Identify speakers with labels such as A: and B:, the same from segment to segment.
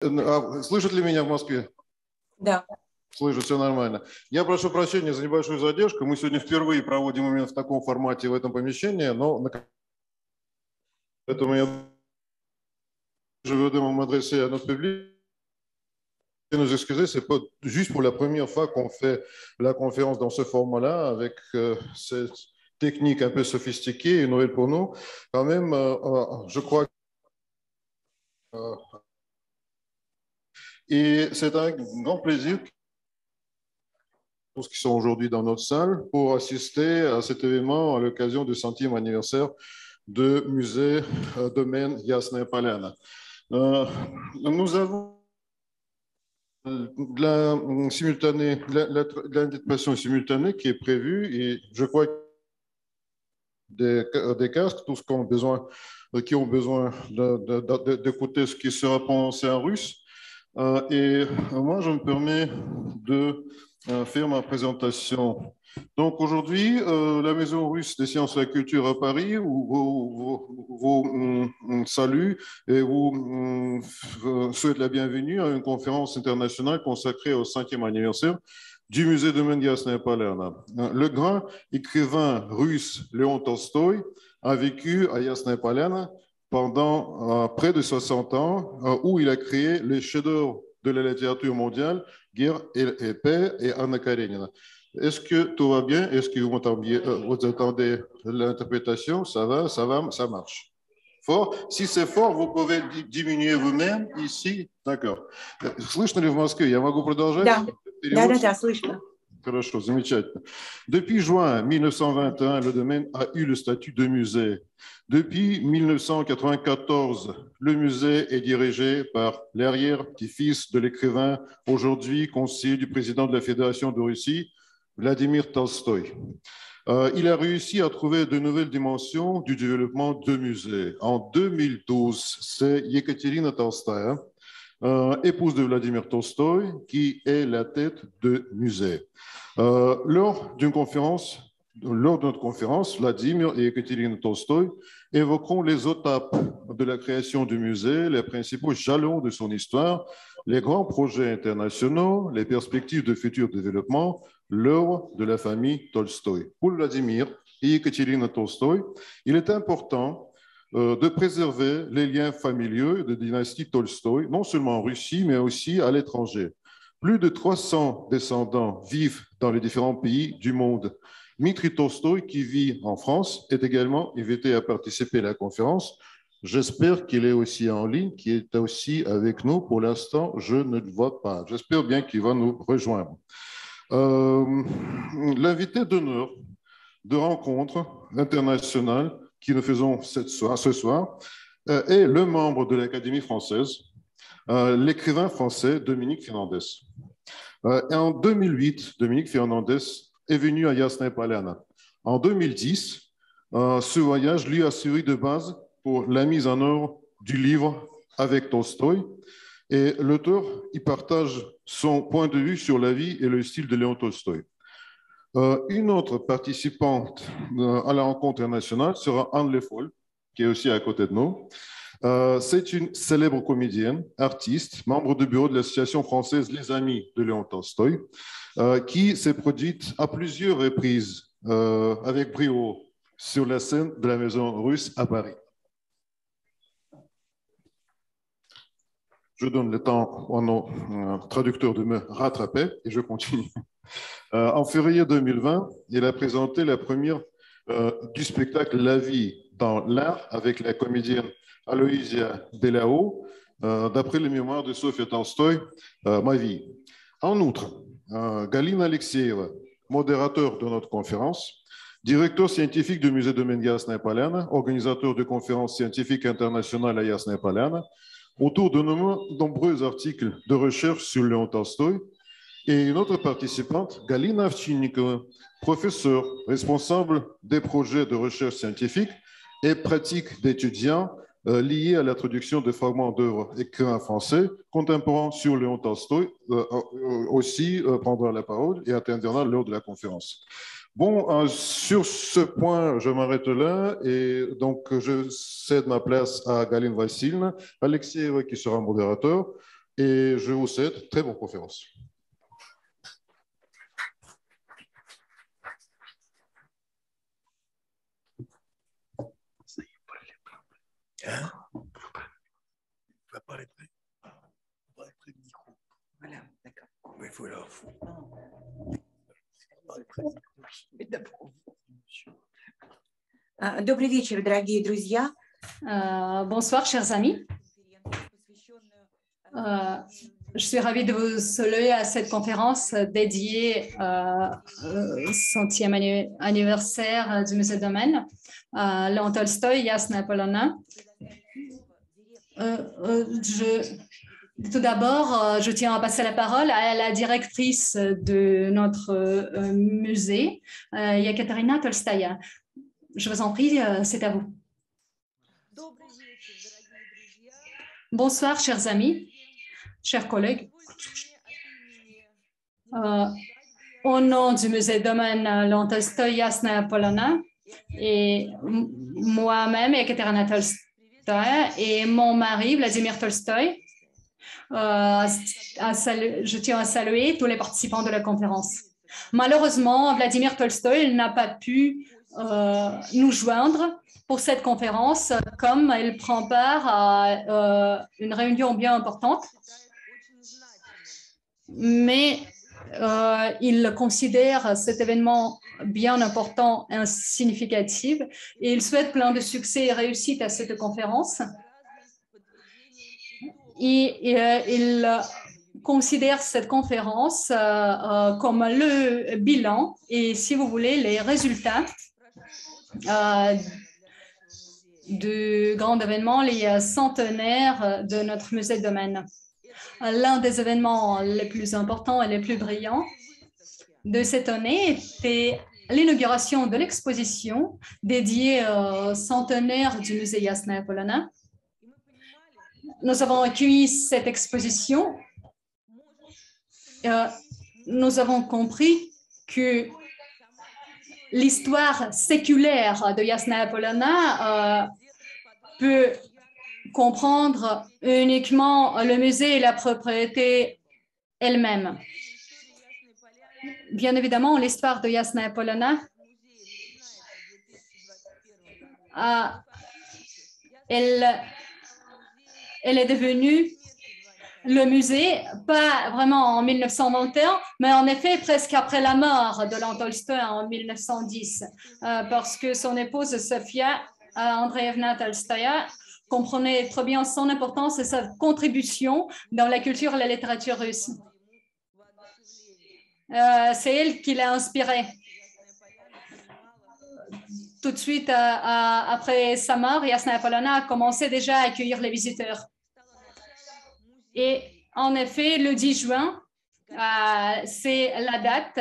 A: Слышат ли меня в Москве?
B: Да.
A: Слышу, все нормально. Я прошу прощения за небольшую задержку. Мы сегодня впервые проводим именно в таком формате в этом помещении, но поэтому je veux m'adresser à notre public. Nous excuser, c'est pas juste pour la première fois qu'on fait la conférence dans ce format-là, avec cette technique un peu sophistiquée et nouvelle pour nous. Quand même, je crois et c'est un grand plaisir pour tous qui sont aujourd'hui dans notre salle pour assister à cet événement à l'occasion du 100e anniversaire du musée domaine Jasna Polyana. Nous avons l'interprétation simultanée qui est prévue et je crois que des casques, tous qui ont besoin d'écouter ce qui sera prononcé en russe. Et moi, je me permets de faire ma présentation. Donc aujourd'hui, la Maison russe des sciences et de la culture à Paris vous salue et vous souhaite la bienvenue à une conférence internationale consacrée au 5e anniversaire du musée de Jasna Polyana. Le grand écrivain russe Léon Tolstoï a vécu à Jasna Polyana pendant près de 60 ans, où il a créé les chefs-d'œuvre de la littérature mondiale, Guerre et paix et Anna Karenina. Est-ce que tout va bien? Est-ce que vous entendez l'interprétation? Ça va, ça marche. Fort? Si c'est fort, vous pouvez diminuer vous-même ici. D'accord. Слышно ли в Москве? Я могу продолжать?
B: Да, слышно.
A: Хорошо, замечательно. Depuis juin 1921, le domaine a eu le statut de musée. Depuis 1994, le musée est dirigé par l'arrière-petit-fils de l'écrivain, aujourd'hui conseiller du président de la Fédération de Russie, Vladimir Tolstoï. Il a réussi à trouver de nouvelles dimensions du développement de musées. En 2012, c'est Yekaterina Tolstaya, épouse de Vladimir Tolstoï, qui est la tête de musée. Lors de notre conférence, Vladimir et Yekaterina Tolstoï évoqueront les étapes de la création du musée, les principaux jalons de son histoire, les grands projets internationaux, les perspectives de futur développement, l'œuvre de la famille Tolstoï. Pour Vladimir et Yekaterina Tolstoï, il est important de préserver les liens familiaux de la dynastie Tolstoï, non seulement en Russie, mais aussi à l'étranger. Plus de 300 descendants vivent dans les différents pays du monde. Dmitri Tolstoï, qui vit en France, est également invité à participer à la conférence. J'espère qu'il est aussi en ligne, qu'il est aussi avec nous. Pour l'instant, je ne le vois pas. J'espère bien qu'il va nous rejoindre. L'invité d'honneur de rencontre internationale que nous faisons ce soir est le membre de l'Académie française, l'écrivain français Dominique Fernandez. En 2008, Dominique Fernandez est venu à Jasna Polyana. En 2010, ce voyage lui a servi de base pour la mise en œuvre du livre avec Tolstoï. Et l'auteur y partage son point de vue sur la vie et le style de Léon Tolstoï. Une autre participante à la rencontre internationale sera Anne Le Foll, qui est aussi à côté de nous. C'est une célèbre comédienne, artiste, membre du bureau de l'association française Les Amis de Léon Tolstoï, qui s'est produite à plusieurs reprises avec brio sur la scène de la Maison russe à Paris. Je donne le temps à nos traducteurs de me rattraper et je continue. En février 2020, il a présenté la première du spectacle La vie dans l'art avec la comédienne Aloysia Belao, d'après les mémoires de Sofia Tolstoï, Ma vie. En outre, Galina Alexeyeva, modérateur de notre conférence, directeur scientifique du musée de Jasna Polyana, organisateur de conférences scientifiques internationales à Jasna Polyana, autour de nombreux articles de recherche sur Léon Tolstoï, et une autre participante, Galina Ovchinnikova, professeure responsable des projets de recherche scientifique et pratique d'étudiants liés à la traduction de fragments d'œuvres écrits en français contemporains sur Léon Tolstoï, aussi prendra la parole et interviendra lors de la conférence. Bon, sur ce point, je m'arrête là et donc je cède ma place à Galina Vassilevna, Alexeeva qui sera modérateur et je vous souhaite très bonne conférence.
C: Hein? Il va parler près. Parler près du micro.
B: Voilà, d'accord.
C: Mais il faut là, il faut.
B: Добрый вечер, дорогие друзья.
D: Bonsoir, chers amis. Je suis ravie de vous saluer à cette conférence dédiée au 100e anniversaire du musée Domaine. Léon Tolstoï, Jasna Polona. Tout d'abord, je tiens à passer la parole à la directrice de notre musée, Yekaterina Tolstaya. Je vous en prie, c'est à vous. Bonsoir, chers amis, chers collègues. Au nom du musée Domaine Léon Tolstoï, Jasna Polona, et moi-même, Yekaterina Tolstaya, et mon mari, Vladimir Tolstoï, je tiens à saluer tous les participants de la conférence. Malheureusement, Vladimir Tolstoï n'a pas pu nous joindre pour cette conférence, comme il prend part à une réunion bien importante, mais il considère cet événement bien important et significatif et il souhaite plein de succès et réussite à cette conférence. Et il considère cette conférence comme le bilan et, si vous voulez, les résultats du grand événement, les centenaires de notre musée Domaine. L'un des événements les plus importants et les plus brillants de cette année était l'inauguration de l'exposition dédiée au centenaire du musée Jasna Polona. Nous avons accueilli cette exposition. Nous avons compris que l'histoire séculaire de Jasna Polona peut comprendre uniquement le musée et la propriété elle-même. Bien évidemment, l'histoire de Jasna Polona elle est devenue le musée, pas vraiment en 1921, mais en effet presque après la mort de Léon Tolstoï en 1910, parce que son épouse Sofia Andreevna Tolstoïa comprenait très bien son importance et sa contribution dans la culture et la littérature russe. C'est elle qui l'a inspiré. Tout de suite après sa mort, Jasna Polona a commencé déjà à accueillir les visiteurs. Et en effet, le 10 juin, c'est la date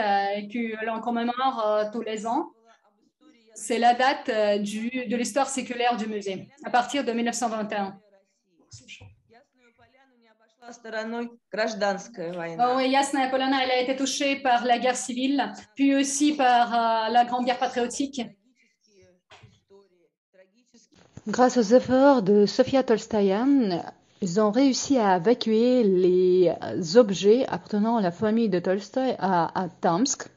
D: que l'on commémore tous les ans. C'est la date de l'histoire séculaire du musée, à partir de 1921. Oui, Jasna Polona, elle a été touchée par la guerre civile, puis aussi par la Grande Guerre patriotique.
E: Grâce aux efforts de Sofia Tolstaya, ils ont réussi à évacuer les objets appartenant à la famille de Tolstoï à Tomsk.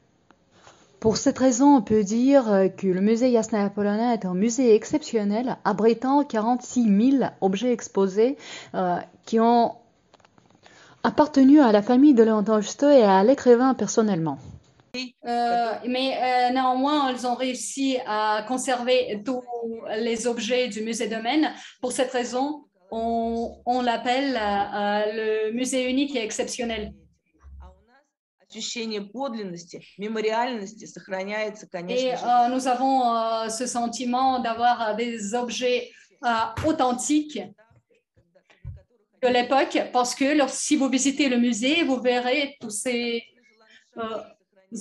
E: Pour cette raison, on peut dire que le musée Jasna Polona est un musée exceptionnel, abritant 46 000 objets exposés qui ont appartenu à la famille de Léon Tolstoï et à l'écrivain personnellement.
D: Mais néanmoins, ils ont réussi à conserver tous les objets du musée Domaine. Pour cette raison, on l'appelle le musée unique et exceptionnel. Et nous avons ce sentiment d'avoir des objets authentiques de l'époque, parce que si vous visitez le musée, vous verrez tous ces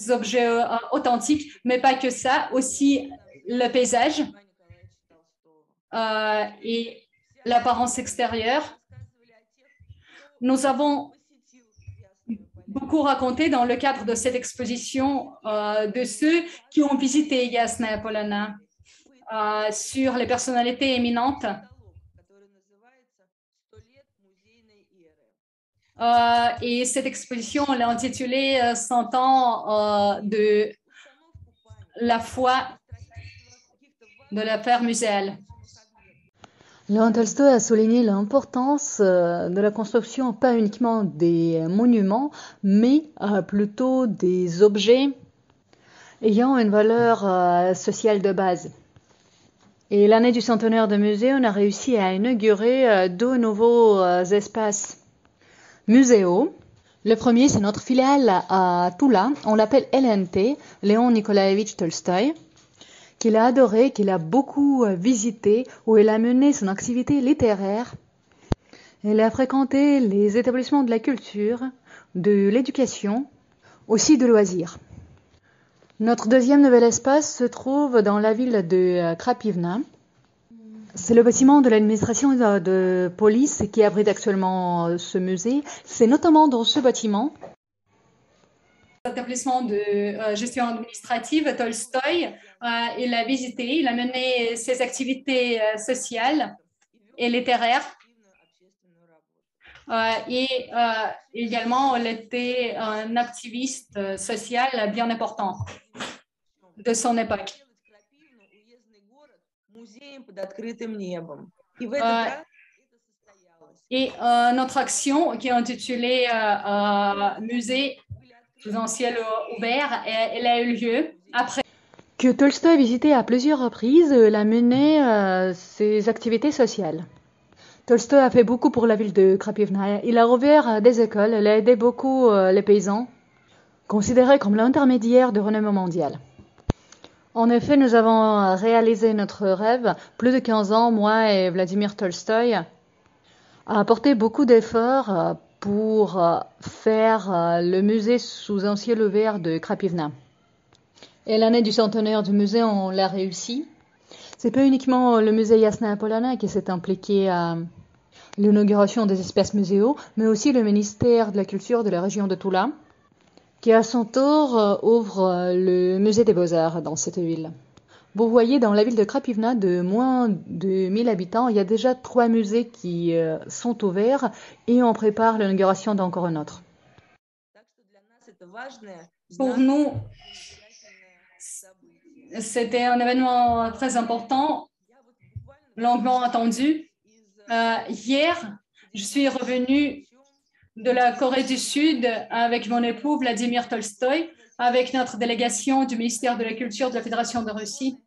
D: objets authentiques, mais pas que ça, aussi le paysage et l'apparence extérieure. Nous avons beaucoup raconté dans le cadre de cette exposition de ceux qui ont visité Jasna Polona sur les personnalités éminentes. Et cette exposition, on l'a intitulée 100 ans de la foi de l'affaire muséale.
E: Léon Tolstoï a souligné l'importance de la construction, pas uniquement des monuments, mais plutôt des objets ayant une valeur sociale de base. Et l'année du centenaire de musée, on a réussi à inaugurer 2 nouveaux espaces muséaux. Le premier, c'est notre filiale à Toula. On l'appelle LNT, Léon Nikolaevitch Tolstoï, qu'il a adoré, qu'il a beaucoup visité, où il a mené son activité littéraire. Il a fréquenté les établissements de la culture, de l'éducation, aussi de loisirs. Notre deuxième nouvel espace se trouve dans la ville de Krapivna. C'est le bâtiment de l'administration de police qui abrite actuellement ce musée. C'est notamment dans ce bâtiment
D: L'établissement de gestion administrative Tolstoï, il a visité, il a mené ses activités sociales et littéraires. Et également, il était un activiste social bien important de son époque. Et notre action qui est intitulée Musée sous un ciel ouvert, elle a eu lieu après
E: que Tolstoï a visité à plusieurs reprises. Il a mené ses activités sociales. Tolstoï a fait beaucoup pour la ville de Krapivna. Il a rouvert des écoles, il a aidé beaucoup les paysans, considérés comme l'intermédiaire de renommée mondiale. En effet, nous avons réalisé notre rêve. Plus de 15 ans, moi et Vladimir Tolstoï, a apporté beaucoup d'efforts pour faire le musée sous un ciel ouvert de Krapivna. Et l'année du centenaire du musée, on l'a réussi. C'est pas uniquement le musée Yasna Polana qui s'est impliqué à l'inauguration des espaces muséaux, mais aussi le ministère de la Culture de la région de Toula, qui à son tour ouvre le musée des Beaux-Arts dans cette ville. Vous voyez, dans la ville de Krapivna, de moins de 1000 habitants, il y a déjà 3 musées qui sont ouverts et on prépare l'inauguration d'encore un autre.
D: Pour nous, c'était un événement très important, longuement attendu. Hier, je suis revenue de la Corée du Sud avec mon époux Vladimir Tolstoï, avec notre délégation du ministère de la Culture de la Fédération de Russie.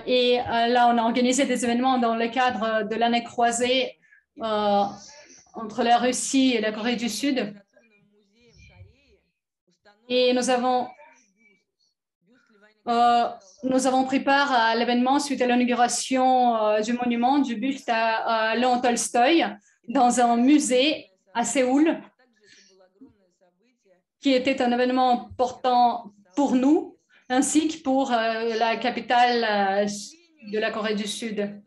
D: Et là, on a organisé des événements dans le cadre de l'année croisée entre la Russie et la Corée du Sud. Et nous avons pris part à l'événement suite à l'inauguration du monument du buste à Léon Tolstoï dans un musée à Séoul, qui était un événement important pour nous, ainsi que pour la capitale de la Corée du Sud.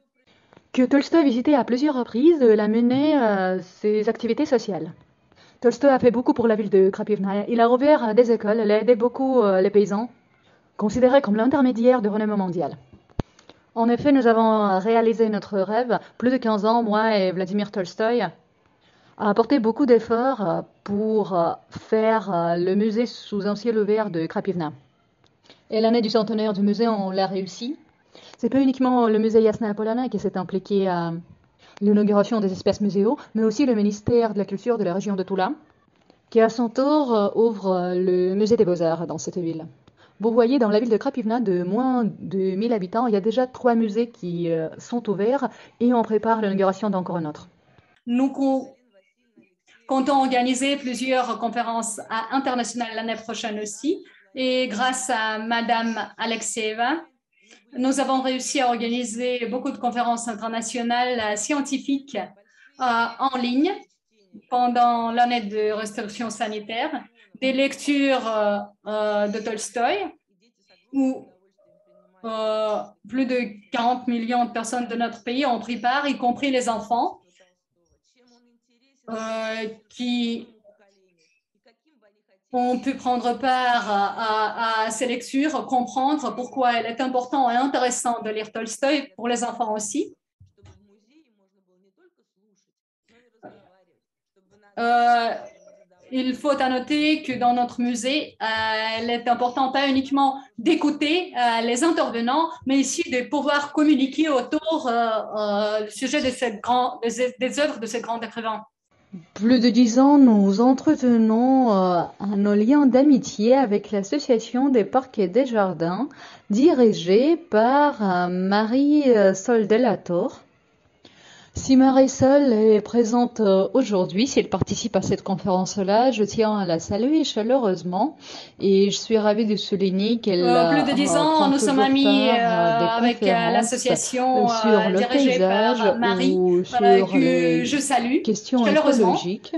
E: Que Tolstoï a visité à plusieurs reprises, il a mené ses activités sociales. Tolstoï a fait beaucoup pour la ville de Krapivna. Il a rouvert des écoles, il a aidé beaucoup les paysans, considérés comme l'intermédiaire de renommée mondiale. En effet, nous avons réalisé notre rêve. Plus de 15 ans, moi et Vladimir Tolstoï, a apporté beaucoup d'efforts pour faire le musée sous un ciel ouvert de Krapivna. Et l'année du centenaire du musée, on l'a réussi. C'est pas uniquement le musée Yasna Polana qui s'est impliqué à l'inauguration des espaces muséaux, mais aussi le ministère de la Culture de la région de Toula, qui à son tour ouvre le musée des Beaux-Arts dans cette ville. Vous voyez, dans la ville de Krapivna, de moins de 1000 habitants, il y a déjà 3 musées qui sont ouverts et on prépare l'inauguration d'encore un autre.
D: Nous comptons organiser plusieurs conférences internationales l'année prochaine aussi. Et grâce à Madame Alexeeva, nous avons réussi à organiser beaucoup de conférences internationales scientifiques en ligne pendant l'année de restriction sanitaire, des lectures de Tolstoï, où plus de 40 millions de personnes de notre pays ont pris part, y compris les enfants, qui ont pu prendre part à ces lectures, comprendre pourquoi il est important et intéressant de lire Tolstoï pour les enfants aussi. il faut noter que dans notre musée, il est important pas uniquement d'écouter les intervenants, mais aussi de pouvoir communiquer autour du sujet de des œuvres de ces grands écrivains.
E: Plus de 10 ans, nous entretenons un lien d'amitié avec l'association des parcs et des jardins, dirigée par Marie Sol Delator. Si Marie-Sol est présente aujourd'hui, si elle participe à cette conférence-là, je tiens à la saluer chaleureusement et je suis ravie de souligner qu'elle
D: plus de 10 ans, nous sommes amis avec l'association
E: sur le
D: dirigée
E: paysage
D: par Marie,
E: ou sur
D: que
E: les
D: je salue
E: questions
D: chaleureusement.
E: écologiques.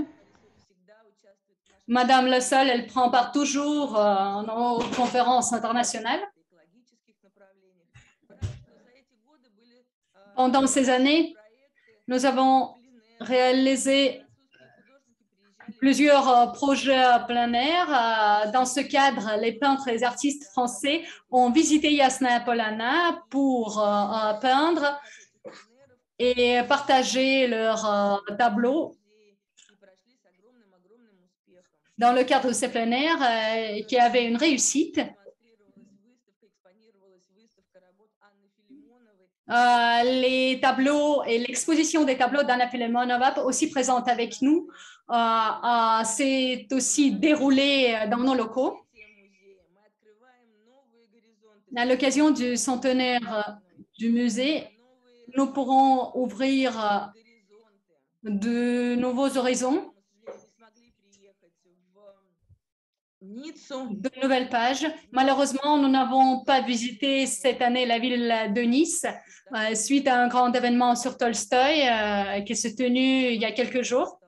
D: Madame Le Sol, elle prend part toujours aux conférences internationales. Pendant ces années, nous avons réalisé plusieurs projets plein air. Dans ce cadre, les peintres et les artistes français ont visité Yasnaya Polyana pour peindre et partager leurs tableaux dans le cadre de ces plein air qui avait une réussite. Les tableaux et l'exposition des tableaux d'Anna Filemonova aussi présente avec nous s'est aussi déroulée dans nos locaux. À l'occasion du centenaire du musée, nous pourrons ouvrir de nouveaux horizons, de nouvelles pages. Malheureusement, nous n'avons pas visité cette année la ville de Nice suite à un grand événement sur Tolstoï qui s'est tenu il y a quelques jours.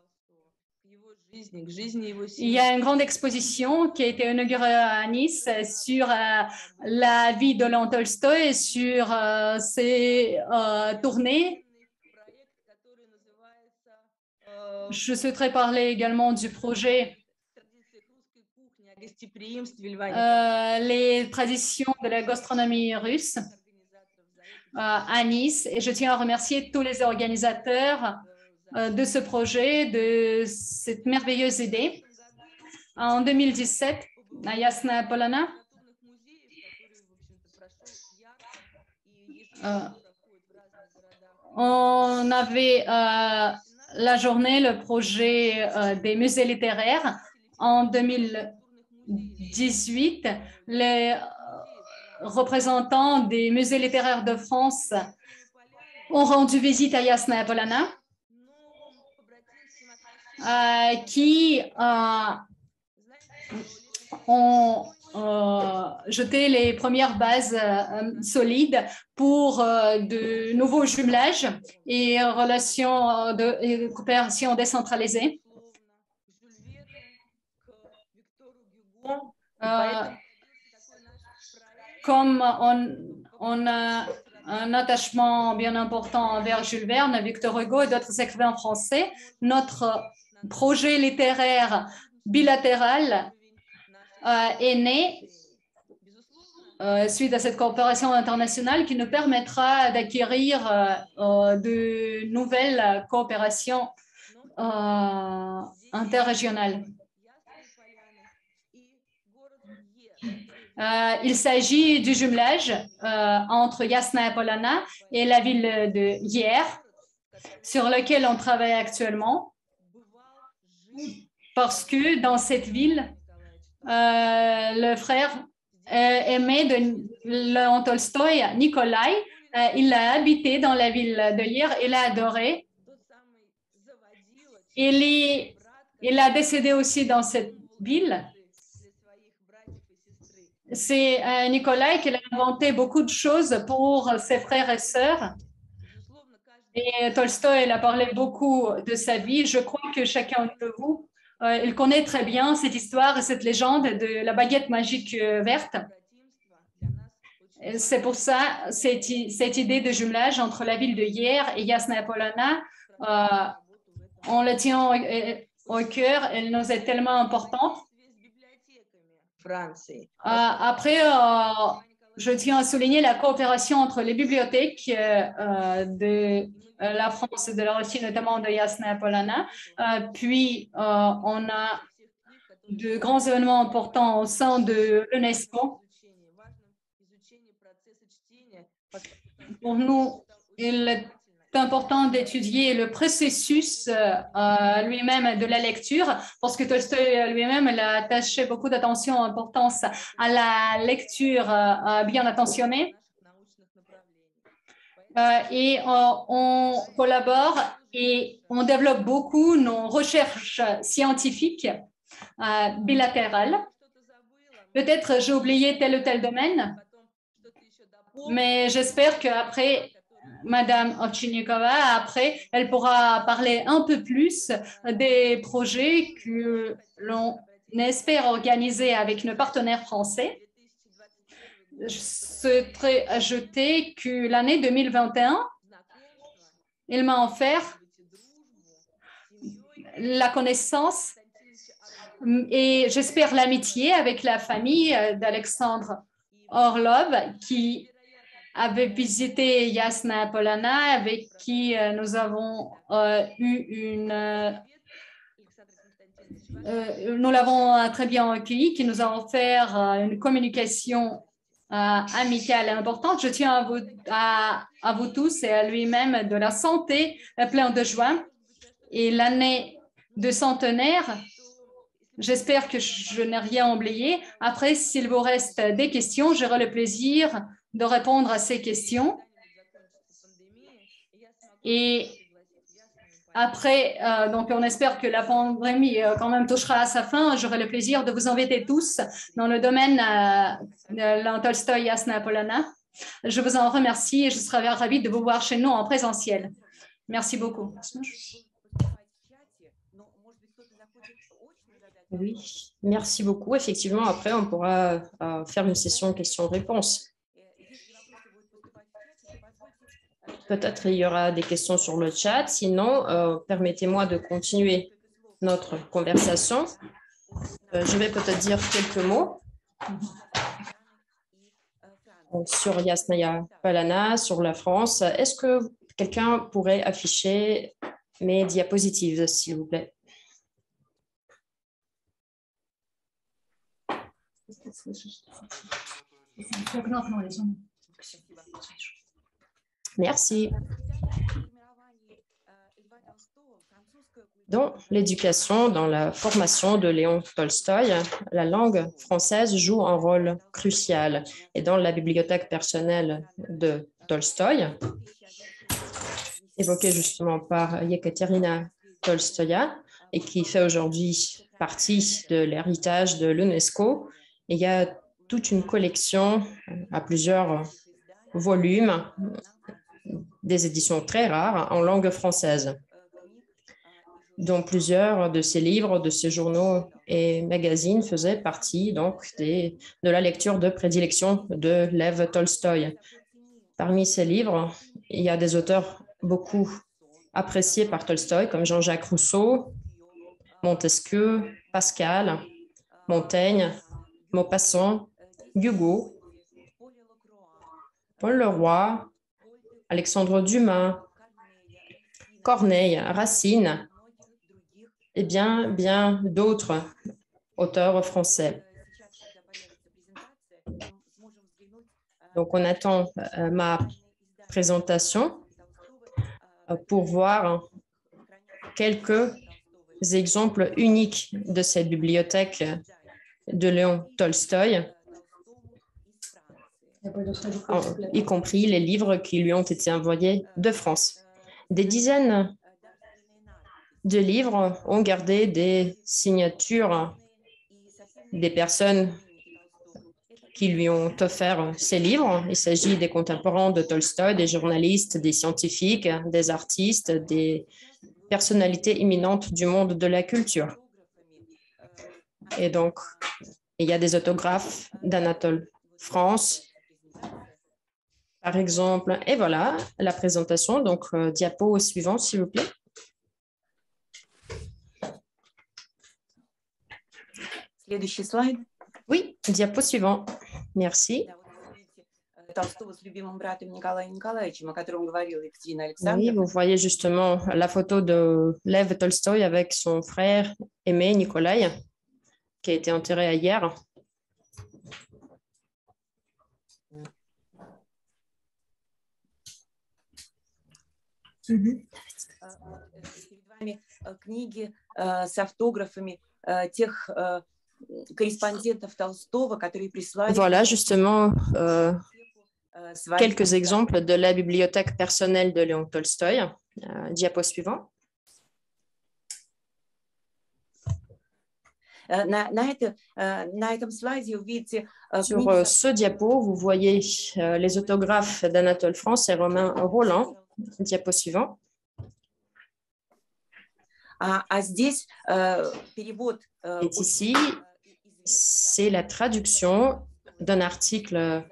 D: Il y a une grande exposition qui a été inaugurée à Nice sur la vie de Léon Tolstoï et sur ses tournées. Je souhaiterais parler également du projet les traditions de la gastronomie russe à Nice. Et je tiens à remercier tous les organisateurs de ce projet, de cette merveilleuse idée. En 2017, à Yasnaya Polyana, on avait la journée, le projet des musées littéraires. En 2018, les représentants des musées littéraires de France ont rendu visite à Yasnaya Polyana, qui ont jeté les premières bases solides pour de nouveaux jumelages et relations et coopération décentralisée. Comme on a un attachement bien important envers Jules Verne, Victor Hugo et d'autres écrivains français, notre projet littéraire bilatéral est né suite à cette coopération internationale qui nous permettra d'acquérir de nouvelles coopérations interrégionales. Il s'agit du jumelage entre Yasnaya Polyana et la ville de Hier, sur lequel on travaille actuellement, parce que dans cette ville, le frère aimé de Léon Tolstoï, Nikolai, il a habité dans la ville de Hier, il a adoré. Il a décédé aussi dans cette ville. C'est Nikolai qui a inventé beaucoup de choses pour ses frères et sœurs. Et Tolstoï a parlé beaucoup de sa vie. Je crois que chacun de vous, il connaît très bien cette histoire et cette légende de la baguette magique verte. C'est pour ça, cette idée de jumelage entre la ville de Hier et Yasnaya Polyana, on la tient au cœur, elle nous est tellement importante. Après, je tiens à souligner la coopération entre les bibliothèques de la France et de la Russie, notamment de Jasna Polana. Puis, on a de grands événements importants au sein de l'UNESCO. Pour nous, il est important d'étudier le processus lui-même de la lecture, parce que Tolstoï lui-même il a attaché beaucoup d'attention, d'importance à la lecture bien attentionnée. Et on collabore et on développe beaucoup nos recherches scientifiques bilatérales. Peut-être j'ai oublié tel ou tel domaine, mais j'espère qu'après, Madame Ovchinnikova, après, elle pourra parler un peu plus des projets que l'on espère organiser avec nos partenaires français. Je souhaiterais ajouter que l'année 2021, il m'a offert la connaissance et j'espère l'amitié avec la famille d'Alexandre Orlov qui avait visité Jasna Polana, avec qui nous avons nous l'avons très bien accueilli, qui nous a offert une communication amicale et importante. Je tiens à vous tous et à lui-même de la santé plein de joie. Et l'année de centenaire, j'espère que je n'ai rien oublié. Après, s'il vous reste des questions, j'aurai le plaisir de répondre à ces questions. Et après, donc on espère que la pandémie quand même touchera à sa fin. J'aurai le plaisir de vous inviter tous dans le domaine de Tolstoï Jasna Polana. Je vous en remercie et je serai ravie de vous voir chez nous en présentiel. Merci beaucoup.
F: Oui, merci beaucoup. Effectivement, après, on pourra faire une session questions-réponses. Peut-être il y aura des questions sur le chat. Sinon, permettez-moi de continuer notre conversation. Je vais peut-être dire quelques mots sur Jasna Polana, sur la France. Est-ce que quelqu'un pourrait afficher mes diapositives, s'il vous plaît? Merci. Dans l'éducation, dans la formation de Léon Tolstoï, la langue française joue un rôle crucial. Et dans la bibliothèque personnelle de Tolstoï, évoquée justement par Yekaterina Tolstoïa, et qui fait aujourd'hui partie de l'héritage de l'UNESCO, il y a toute une collection à plusieurs volumes, des éditions très rares en langue française, dont plusieurs de ces livres, de ces journaux et magazines faisaient partie donc de la lecture de prédilection de Lev Tolstoï. Parmi ces livres, il y a des auteurs beaucoup appréciés par Tolstoï, comme Jean-Jacques Rousseau, Montesquieu, Pascal, Montaigne, Maupassant, Hugo, Paul Leroy, Alexandre Dumas, Corneille, Racine et bien d'autres auteurs français. Donc, on attend ma présentation pour voir quelques exemples uniques de cette bibliothèque de Léon Tolstoï, y compris les livres qui lui ont été envoyés de France. Des dizaines de livres ont gardé des signatures des personnes qui lui ont offert ces livres. Il s'agit des contemporains de Tolstoï, des journalistes, des scientifiques, des artistes, des personnalités éminentes du monde de la culture. Et donc, il y a des autographes d'Anatole France, par exemple. Et voilà la présentation. Donc, diapo suivante, s'il vous plaît.
B: Следующий слайд.
F: Oui, diapo suivant. Merci.
B: Толстого с любимым братом Николаем Николаевичем, о котором говорила Екатерина
F: Oui,
B: Александровна.
F: vous voyez justement la photo de Lev Tolstoï avec son frère aimé Nikolai, qui a été enterré hier.
B: Перед вами книги с автографами тех корреспондентов Толстого, которые прислали
F: Voilà justement
B: свои
F: quelques exemples de la bibliothèque personnelle de Léon Tolstoï. Diapo suivant.
B: На этом слайде вы видите
F: Sur
B: книги
F: ce diapo, vous voyez les autographes d'Anatole France et Romain Roland. Diapo suivant.
B: А здесь перевод
F: Et ici, c'est la traduction d'un article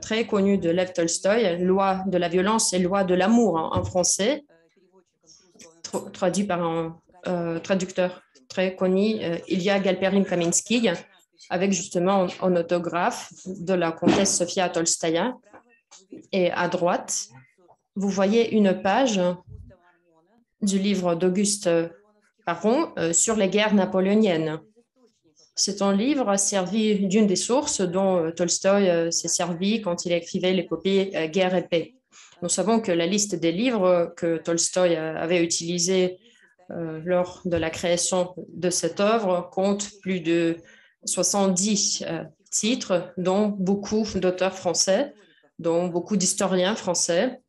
F: très connu de Lev Tolstoï, Loi de la violence et loi de l'amour en français, traduit par un traducteur très connu, Ilya Galperin-Kaminsky, avec justement en autographe de la comtesse Sofia Tolstaya. Et à droite, vous voyez une page du livre d'Auguste Parron sur les guerres napoléoniennes. C'est un livre servi d'une des sources dont Tolstoï s'est servi quand il écrivait l'épopée Guerre et paix. Nous savons que la liste des livres que Tolstoï avait utilisés lors de la création de cette œuvre compte plus de 70 titres, dont beaucoup d'auteurs français, dont beaucoup d'historiens français.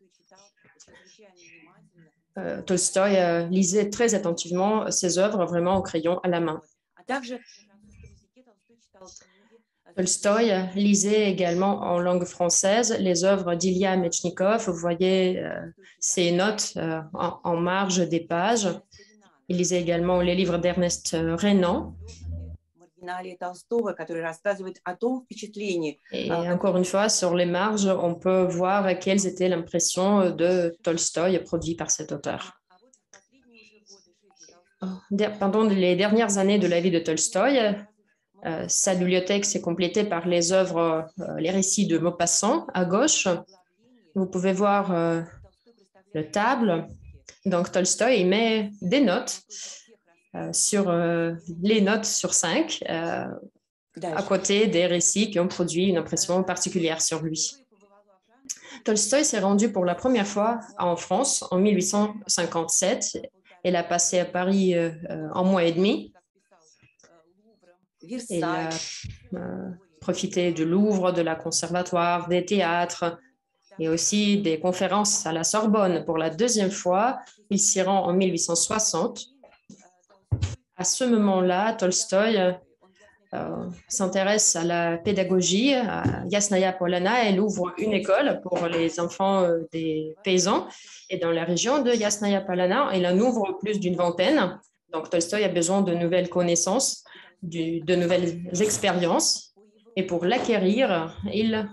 F: Tolstoï lisait très attentivement ses œuvres, vraiment au crayon à la main. Tolstoï lisait également en langue française les œuvres d'Ilya Mechnikov. Vous voyez ces notes en marge des pages. Il lisait également les livres d'Ernest Renan. Et encore une fois, sur les marges, on peut voir quelles étaient l'impression de Tolstoï produit par cet auteur. Pendant les dernières années de la vie de Tolstoï, sa bibliothèque s'est complétée par les œuvres, les récits de Maupassant à gauche. Vous pouvez voir le table. Donc, Tolstoï met des notes sur les notes sur 5 à côté des récits qui ont produit une impression particulière sur lui. Tolstoï s'est rendu pour la première fois en France en 1857. Il a passé à Paris un mois et demi. Il a profité du Louvre, de la Conservatoire, des théâtres et aussi des conférences à la Sorbonne. Pour la deuxième fois, il s'y rend en 1860. À ce moment-là, Tolstoï s'intéresse à la pédagogie à Yasnaya Polana. Elle ouvre une école pour les enfants des paysans. Et dans la région de Yasnaya Polana, il en ouvre plus d'une vingtaine. Donc, Tolstoï a besoin de nouvelles connaissances, de nouvelles expériences. Et pour l'acquérir, il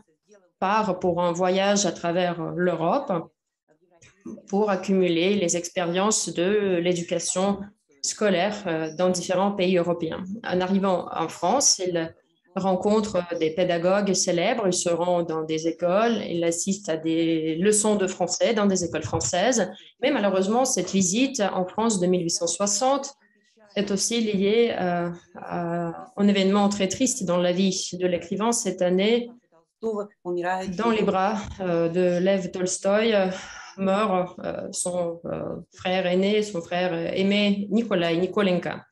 F: part pour un voyage à travers l'Europe pour accumuler les expériences de l'éducation scolaire dans différents pays européens. En arrivant en France, il rencontre des pédagogues célèbres, il se rend dans des écoles, il assiste à des leçons de français dans des écoles françaises. Mais malheureusement, cette visite en France de 1860 est aussi liée à un événement très triste dans la vie de l'écrivain cette année. Dans les bras de Lev Tolstoï meurt son frère aîné, son frère aimé, Nikolai Nikolenka.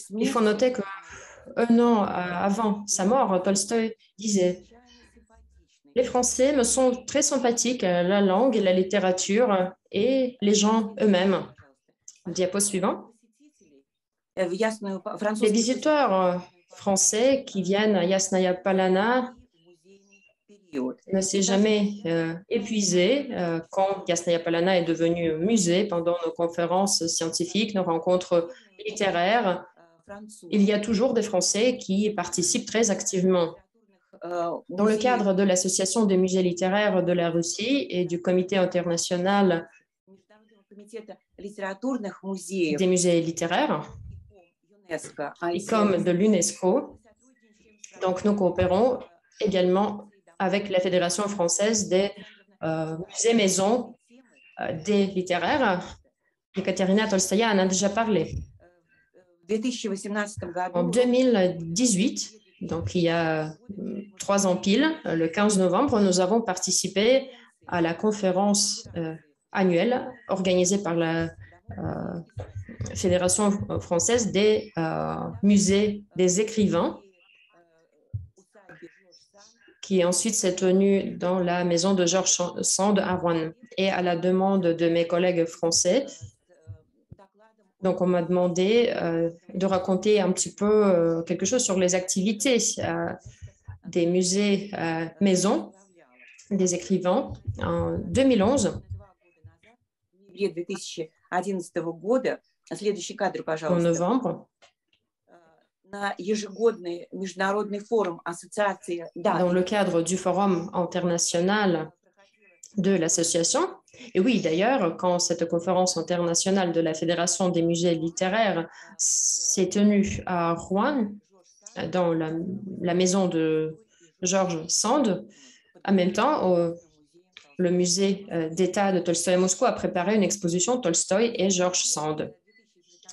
F: Il faut noter qu'un an avant sa mort, Tolstoï disait « Les Français me sont très sympathiques, la langue et la littérature et les gens eux-mêmes. » Diapo suivant. Les visiteurs français qui viennent à Yasnaya Polana ne s'est jamais épuisé quand Yasnaya Polana est devenu musée pendant nos conférences scientifiques, nos rencontres littéraires. Il y a toujours des Français qui participent très activement. Dans le cadre de l'Association des musées littéraires de la Russie et du Comité international des musées littéraires, et comme de l'UNESCO, Donc, nous coopérons également avec la Fédération française des musées maisons des littéraires. Ekaterina Tolstoïa en a déjà parlé. En 2018, donc il y a 3 ans pile, le 15 novembre, nous avons participé à la conférence annuelle organisée par la Fédération française des musées des écrivains, qui ensuite s'est tenue dans la maison de Georges Sand à Rouen. Et à la demande de mes collègues français, donc on m'a demandé de raconter un petit peu quelque chose sur les activités des musées maisons des écrivains en 2011. En novembre, dans le cadre du Forum international de l'association. Et oui, d'ailleurs, quand cette conférence internationale de la Fédération des musées littéraires s'est tenue à Rouen, dans la maison de Georges Sand, en même temps, le musée d'État de Tolstoï à Moscou a préparé une exposition Tolstoï et Georges Sand.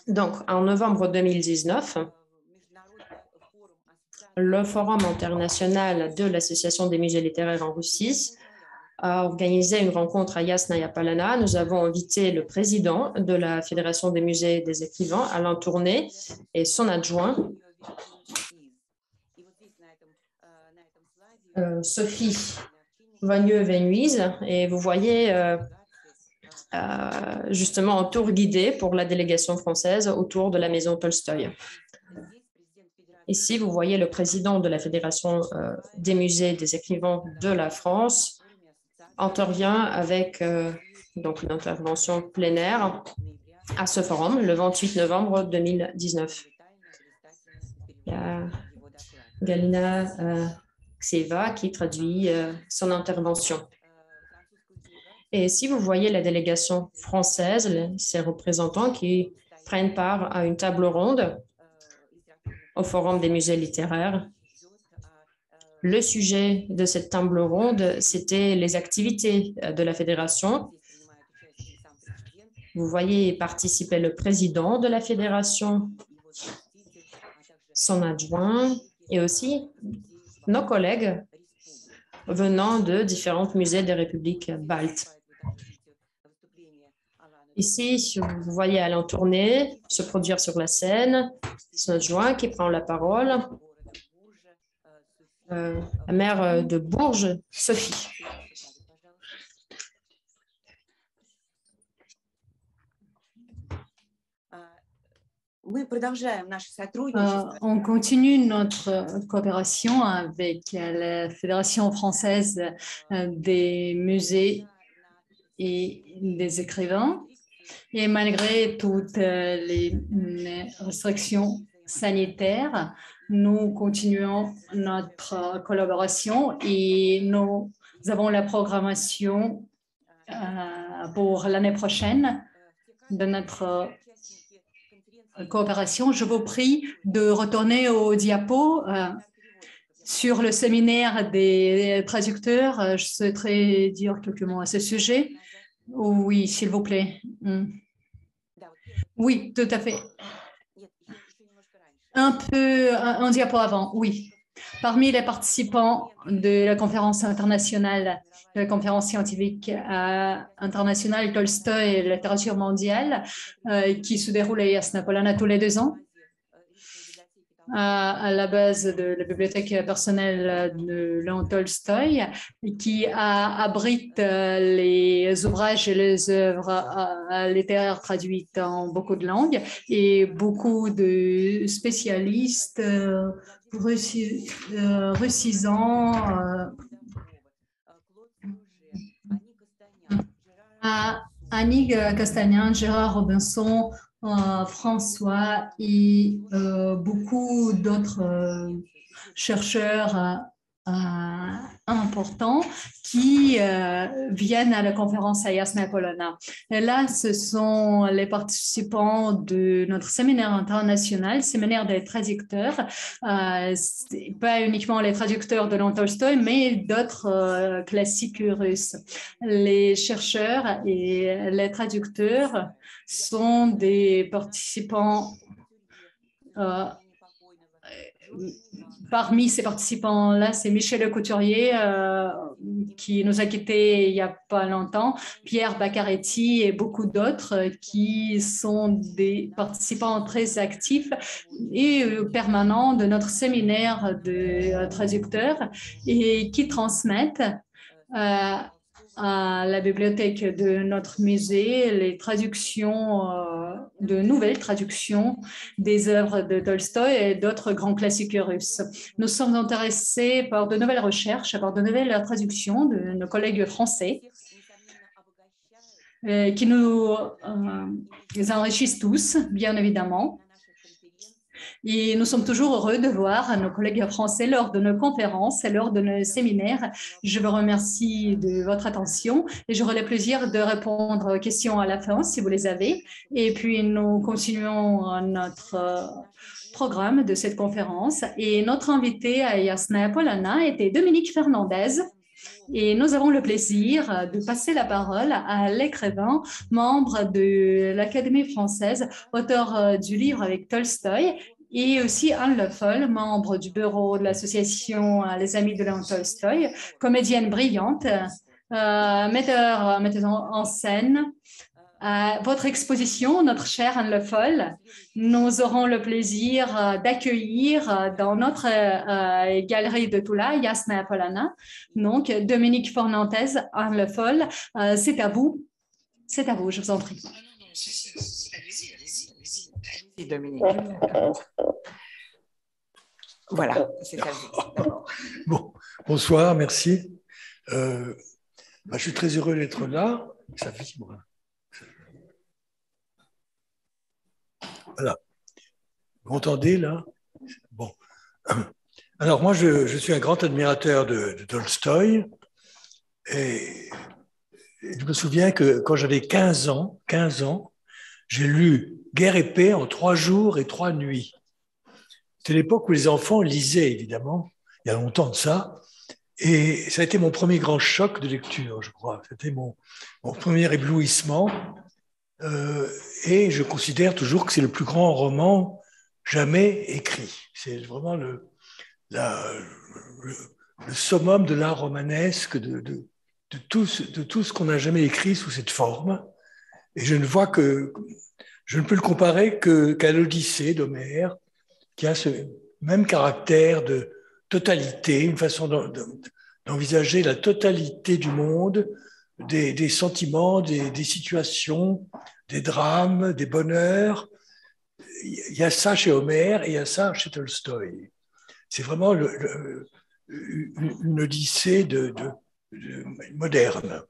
F: Donc, en novembre 2019, le Forum international de l'Association des musées littéraires en Russie a organisé une rencontre à Yasnaya Polana. Nous avons invité le président de la Fédération des musées des écrivains, Alain Tourné, et son adjoint, Sophie Vagneux-Venuise. Et vous voyez justement un tour guidé pour la délégation française autour de la maison Tolstoï. Ici, vous voyez le président de la Fédération des musées des écrivains de la France intervient avec donc une intervention plénière à ce forum le 28 novembre 2019. Il y a Galina Kseva qui traduit son intervention. Et si vous voyez la délégation française, ses représentants qui prennent part à une table ronde au Forum des musées littéraires. Le sujet de cette table ronde, c'était les activités de la fédération. Vous voyez participer le président de la fédération, son adjoint et aussi nos collègues venant de différents musées des républiques baltes. Ici, vous voyez Alain Tourné se produire sur la scène, son adjoint qui prend la parole, la maire de Bourges, Sophie.
D: On continue notre coopération avec la Fédération française des musées et des écrivains. Et malgré toutes les restrictions sanitaires, nous continuons notre collaboration et nous avons la programmation pour l'année prochaine de notre coopération. Je vous prie de retourner au diapo sur le séminaire des traducteurs. Je souhaiterais dire quelques mots à ce sujet. Oui, s'il vous plaît. Oui, tout à fait. Un diapo avant, oui. Parmi les participants de la conférence internationale, de la conférence scientifique internationale Tolstoï et la littérature mondiale, qui se déroule à Yasna Polana tous les 2 ans, à la base de la bibliothèque personnelle de Léon Tolstoï, qui abrite les ouvrages et les œuvres littéraires traduites en beaucoup de langues et beaucoup de spécialistes russisants Annie Castagnan, Gérard Robinson, François et beaucoup d'autres chercheurs importants qui viennent à la conférence à Jasna Polona. Et là, ce sont les participants de notre séminaire international, séminaire des traducteurs, pas uniquement les traducteurs de Léon Tolstoï, mais d'autres classiques russes. Les chercheurs et les traducteurs sont des participants. Parmi ces participants-là, c'est Michel Le Couturier qui nous a quittés il n'y a pas longtemps, Pierre Baccaretti et beaucoup d'autres qui sont des participants très actifs et permanents de notre séminaire de traducteurs et qui transmettent à la bibliothèque de notre musée les traductions, de nouvelles traductions des œuvres de Tolstoï et d'autres grands classiques russes. Nous sommes intéressés par de nouvelles recherches, par de nouvelles traductions de nos collègues français qui nous enrichissent tous, bien évidemment. Et nous sommes toujours heureux de voir nos collègues français lors de nos conférences et lors de nos séminaires. Je vous remercie de votre attention et j'aurai le plaisir de répondre aux questions à la fin si vous les avez. Et puis nous continuons notre programme de cette conférence. Et notre invité à Jasna Polona était Dominique Fernandez. Et nous avons le plaisir de passer la parole à l'écrivain, membre de l'Académie française, auteur du livre avec Tolstoï, et aussi Anne Le Foll, membre du bureau de l'association Les Amis de Léon Tolstoï, comédienne brillante, metteur en scène. Votre exposition, notre chère Anne Le Foll, nous aurons le plaisir d'accueillir dans notre galerie de Tula, Jasna Polona. Donc, Dominique Fernandez, Anne Le Foll, c'est à vous. C'est à vous, je vous en prie.
B: Merci Dominique. Voilà, c'est à vous.
C: Bon, bonsoir, merci. Je suis très heureux d'être là. Ça vibre. Voilà. Vous m'entendez là? Bon. Alors moi, je suis un grand admirateur de Tolstoï. Et je me souviens que quand j'avais 15 ans, j'ai lu Guerre et paix en 3 jours et 3 nuits. C'était l'époque où les enfants lisaient, évidemment. Il y a longtemps de ça. Et ça a été mon premier grand choc de lecture, je crois. C'était mon premier éblouissement. Et je considère toujours que c'est le plus grand roman jamais écrit. C'est vraiment le summum de l'art romanesque, de tout ce qu'on n'a jamais écrit sous cette forme. Et je ne peux le comparer qu'à l'Odyssée d'Homère, qui a ce même caractère de totalité, une façon d'envisager la totalité du monde, des sentiments, des situations, des drames, des bonheurs. Il y a ça chez Homère et il y a ça chez Tolstoï. C'est vraiment une odyssée moderne.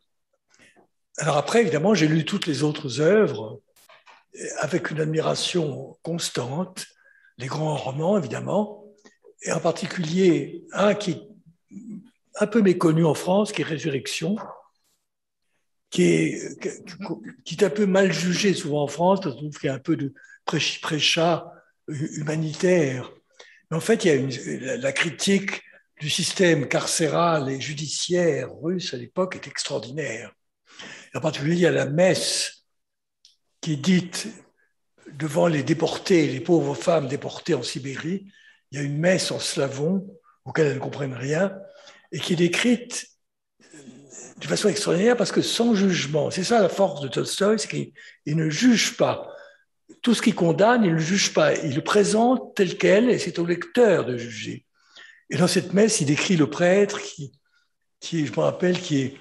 C: Alors après, évidemment, j'ai lu toutes les autres œuvres avec une admiration constante, les grands romans, évidemment, et en particulier un qui est un peu méconnu en France, qui est Résurrection, qui est un peu mal jugé souvent en France, parce qu'on trouve qu'il y a un peu de prêchat humanitaire. Mais en fait, il y a la critique du système carcéral et judiciaire russe à l'époque est extraordinaire. En particulier, il y a la messe qui est dite devant les déportés, les pauvres femmes déportées en Sibérie. Il y a une messe en slavon auquel elles ne comprennent rien et qui est décrite de façon extraordinaire parce que sans jugement. C'est ça la force de Tolstoï, c'est qu'il ne juge pas. Tout ce qu'il condamne, il ne le juge pas. Il le présente tel quel et c'est au lecteur de juger. Et dans cette messe, il décrit le prêtre qui je me rappelle, qui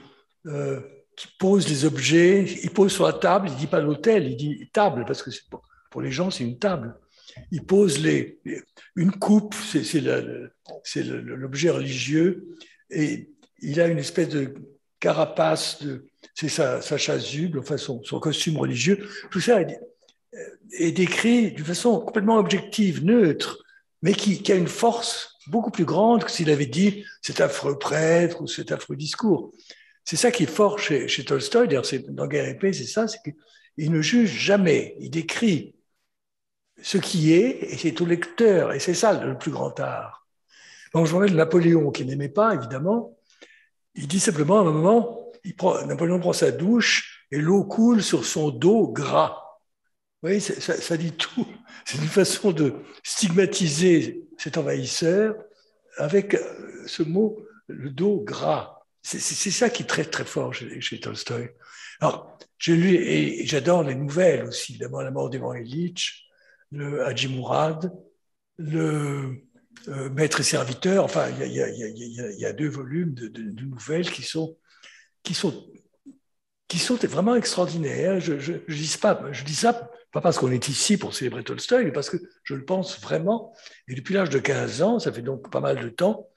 C: pose les objets, il pose sur la table, il ne dit pas l'autel, il dit table, parce que pour les gens, c'est une table. Il pose une coupe, c'est l'objet religieux, et il a une espèce de carapace, c'est sa chasuble, enfin son costume religieux. Tout ça est décrit d'une façon complètement objective, neutre, mais qui a une force beaucoup plus grande que s'il avait dit cet affreux prêtre ou cet affreux discours. C'est ça qui est fort chez Tolstoï, d'ailleurs dans Guerre et paix, c'est ça, c'est qu'il ne juge jamais, il décrit ce qui est, et c'est au lecteur, et c'est ça le plus grand art. Donc je me rappelle Napoléon, qui n'aimait pas, évidemment, il dit simplement à un moment, Napoléon prend sa douche et l'eau coule sur son dos gras. Vous voyez, ça dit tout. C'est une façon de stigmatiser cet envahisseur avec ce mot, le dos gras. C'est ça qui est très, très fort chez Tolstoï. Alors, j'ai lu, et j'adore les nouvelles aussi, évidemment, La mort d'Ivan Ilitch, le Hadji Mourad, le Maître et serviteur. Enfin, il y a 2 volumes de nouvelles qui sont vraiment extraordinaires. Je dis ça pas parce qu'on est ici pour célébrer Tolstoï, mais parce que je le pense vraiment. Et depuis l'âge de 15 ans, ça fait donc pas mal de temps,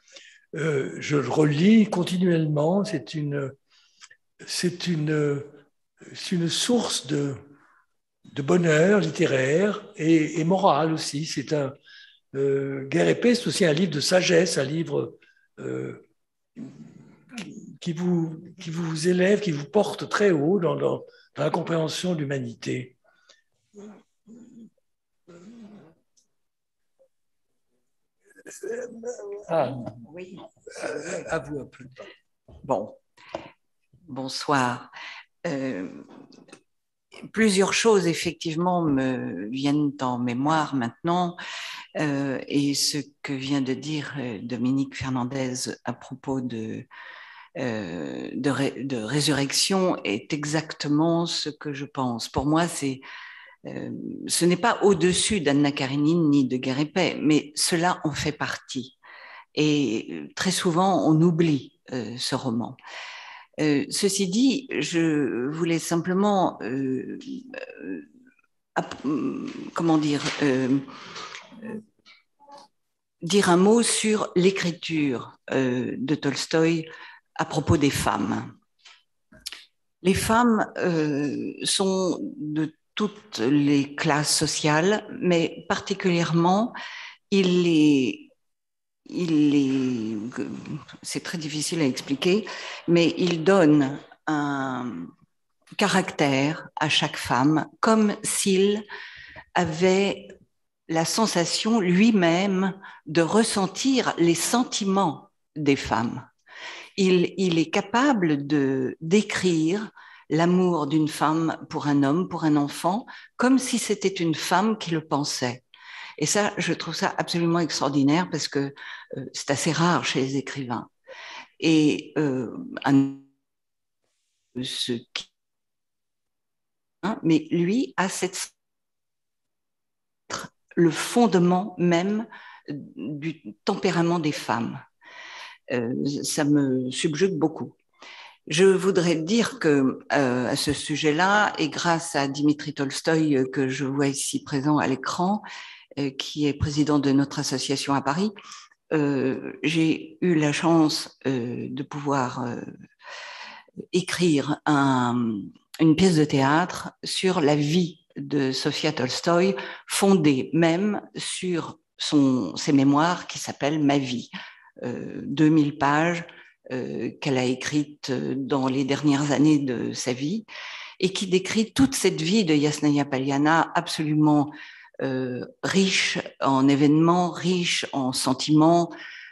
C: je le relis continuellement. C'est une source de bonheur littéraire et moral aussi. C'est Guerre et paix, c'est aussi un livre de sagesse, un livre qui vous élève, qui vous porte très haut dans la compréhension de l'humanité.
G: Oui.
C: À vous un peu.
G: Bon, bonsoir. Plusieurs choses, effectivement, me viennent en mémoire maintenant. Et ce que vient de dire Dominique Fernandez à propos de résurrection est exactement ce que je pense. Pour moi, ce n'est pas au-dessus d'Anna Karénine ni de Guerre et paix, mais cela en fait partie. Et très souvent, on oublie ce roman. Ceci dit, je voulais simplement, dire un mot sur l'écriture de Tolstoï à propos des femmes. Les femmes sont de toutes les classes sociales, mais particulièrement, c'est très difficile à expliquer, mais il donne un caractère à chaque femme, comme s'il avait la sensation lui-même de ressentir les sentiments des femmes. Il est capable de décrire l'amour d'une femme pour un homme, pour un enfant, comme si c'était une femme qui le pensait. Et ça, je trouve ça absolument extraordinaire parce que c'est assez rare chez les écrivains. Et mais lui a le fondement même du tempérament des femmes. Ça me subjugue beaucoup. Je voudrais dire que à ce sujet-là, et grâce à Dimitri Tolstoï que je vois ici présent à l'écran, qui est président de notre association à Paris, j'ai eu la chance de pouvoir écrire une pièce de théâtre sur la vie de Sofia Tolstoï, fondée même sur ses mémoires qui s'appellent Ma vie, 2000 pages qu'elle a écrites dans les dernières années de sa vie et qui décrit toute cette vie de Yasnaya Paliana absolument riche en événements, riche en sentiments.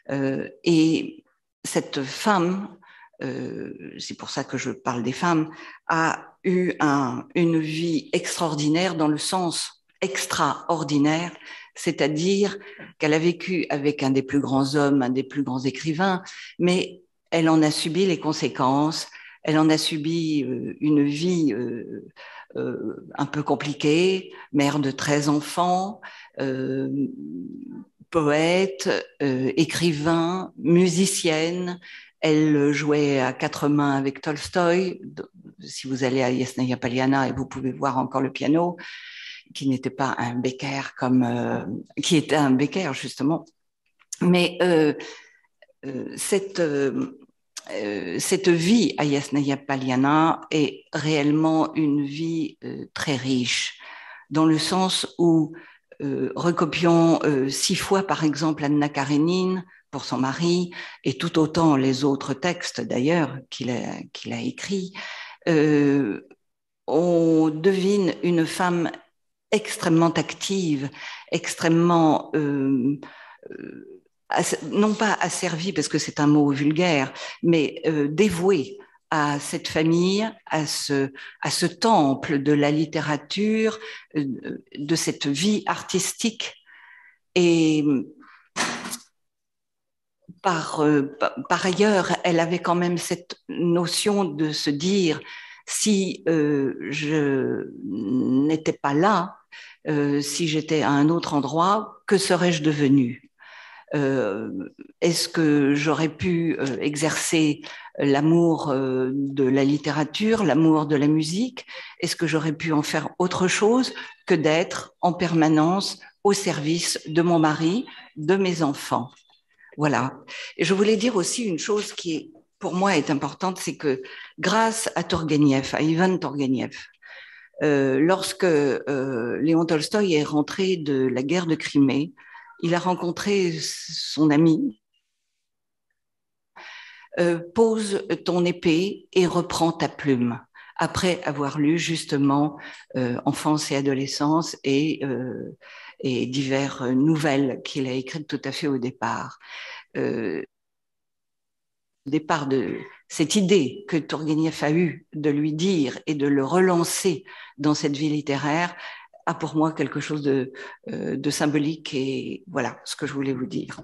G: Et cette femme, c'est pour ça que je parle des femmes, a eu une vie extraordinaire dans le sens extraordinaire, c'est-à-dire qu'elle a vécu avec un des plus grands hommes, un des plus grands écrivains, mais elle en a subi les conséquences, elle en a subi une vie un peu compliquée, mère de 13 enfants, poète, écrivain, musicienne. Elle jouait à 4 mains avec Tolstoï. Si vous allez à Yasnaya Paliana, et vous pouvez voir encore le piano, qui n'était pas un Becker qui était un Becker justement. Mais cette vie à Yasnaya Paliana est réellement une vie très riche, dans le sens où recopiant 6 fois, par exemple, Anna Karénine pour son mari, et tout autant les autres textes d'ailleurs qu'il a écrits, on devine une femme extrêmement active, extrêmement, non pas asservie parce que c'est un mot vulgaire, mais dévouée à cette famille, à ce temple de la littérature, de cette vie artistique. Et par ailleurs, elle avait quand même cette notion de se dire, si je n'étais pas là, si j'étais à un autre endroit, que serais-je devenue ? Est-ce que j'aurais pu exercer l'amour de la littérature, l'amour de la musique? Est-ce que j'aurais pu en faire autre chose que d'être en permanence au service de mon mari, de mes enfants? Voilà. Et je voulais dire aussi une chose qui, pour moi, est importante, c'est que grâce à Tourguenieff, à Ivan Tourguenieff, lorsque Léon Tolstoï est rentré de la guerre de Crimée, il a rencontré son ami. Pose ton épée et reprends ta plume. Après avoir lu justement Enfance et adolescence et diverses nouvelles qu'il a écrites tout à fait au départ. Départ de cette idée que Tourguenieff a eue de lui dire et de le relancer dans cette vie littéraire a pour moi quelque chose de symbolique, et voilà ce que je voulais vous dire.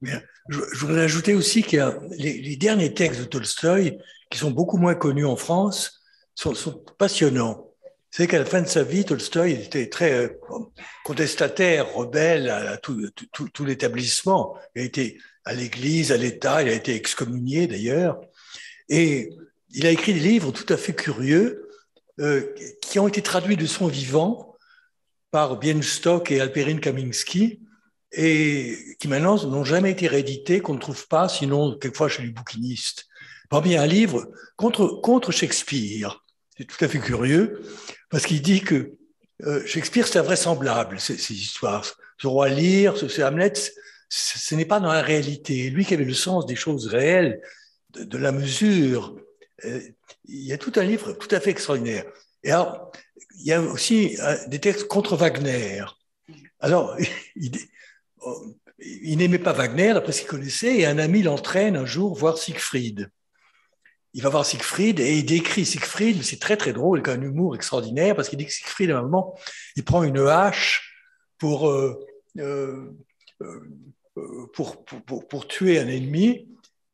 C: Bien. Je voudrais ajouter aussi qu'il y a les derniers textes de Tolstoï, qui sont beaucoup moins connus en France, sont passionnants. C'est qu'à la fin de sa vie, Tolstoï était très contestataire, rebelle à tout l'établissement. Il a été à l'Église, à l'État, il a été excommunié d'ailleurs. Et il a écrit des livres tout à fait curieux qui ont été traduits de son vivant par Białystok et Alperin Kamiński, et qui maintenant n'ont jamais été réédités, qu'on ne trouve pas, sinon quelquefois chez les bouquinistes. Parmi un livre contre Shakespeare. C'est tout à fait curieux, parce qu'il dit que Shakespeare, c'est invraisemblable, ces histoires. Ce roi Lear, ce Hamlet, ce n'est pas dans la réalité. Lui qui avait le sens des choses réelles, de la mesure. Il y a tout un livre tout à fait extraordinaire. Et alors, il y a aussi des textes contre Wagner. Alors, il n'aimait pas Wagner, d'après ce qu'il connaissait, et un ami l'entraîne un jour voir Siegfried. Il va voir Siegfried et il décrit Siegfried, mais c'est très très drôle, avec un humour extraordinaire, parce qu'il dit que Siegfried, à un moment, il prend une hache pour tuer un ennemi.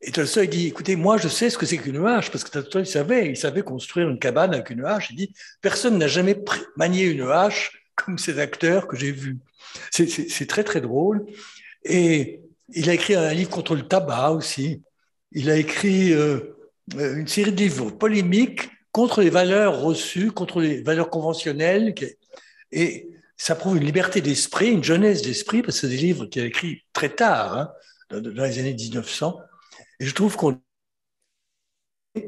C: Et Tolstoï dit, écoutez, moi je sais ce que c'est qu'une hache, parce que Tolstoï il savait construire une cabane avec une hache. Il dit, personne n'a jamais manié une hache comme ces acteurs que j'ai vus. C'est très très drôle. Et il a écrit un livre contre le tabac aussi. Il a écrit une série de livres polémiques contre les valeurs reçues, contre les valeurs conventionnelles. Et ça prouve une liberté d'esprit, une jeunesse d'esprit, parce que c'est des livres qu'il a écrits très tard, hein, dans les années 1900. Et je trouve le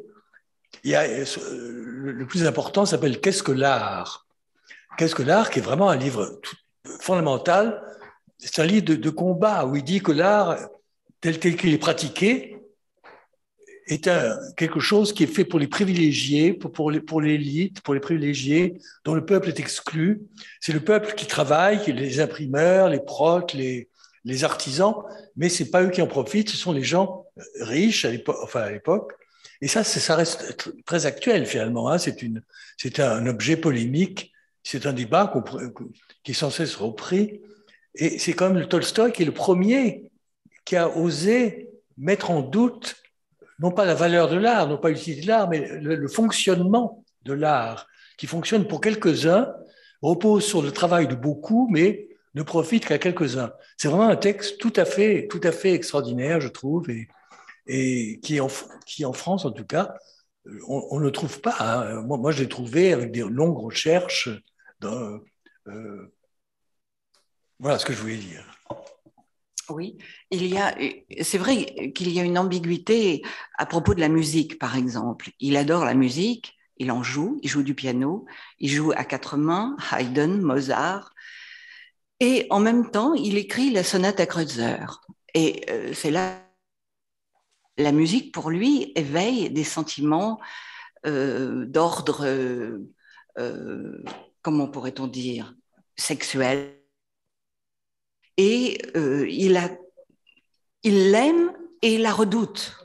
C: plus important s'appelle « Qu'est-ce que l'art ?» Qu'est-ce que l'art, qui est vraiment un livre fondamental. C'est un livre de combat où il dit que l'art, tel qu'il est pratiqué, est quelque chose qui est fait pour les privilégiés, pour l'élite, pour les privilégiés, dont le peuple est exclu. C'est le peuple qui travaille, les imprimeurs, les protes, les artisans, mais ce n'est pas eux qui en profitent, ce sont les gens riches à l'époque. Et ça reste très actuel finalement. Hein. C'est un objet polémique, c'est un débat qui est sans cesse repris. Et c'est quand même le Tolstoï qui est le premier qui a osé mettre en doute, non pas la valeur de l'art, non pas l'utilité de l'art, mais le fonctionnement de l'art, qui fonctionne pour quelques-uns, repose sur le travail de beaucoup, mais ne profite qu'à quelques-uns. C'est vraiment un texte tout à fait extraordinaire, je trouve, et qui en France, en tout cas, on ne le trouve pas. Hein. Moi, je l'ai trouvé avec des longues recherches. Voilà ce que je voulais dire.
G: Oui, c'est vrai qu'il y a une ambiguïté à propos de la musique, par exemple. Il adore la musique, il joue du piano, il joue à 4 mains, Haydn, Mozart, Et en même temps, il écrit la sonate à Kreutzer. Et c'est là, la musique pour lui éveille des sentiments d'ordre, comment pourrait-on dire, sexuel. Et il l'aime et il la redoute.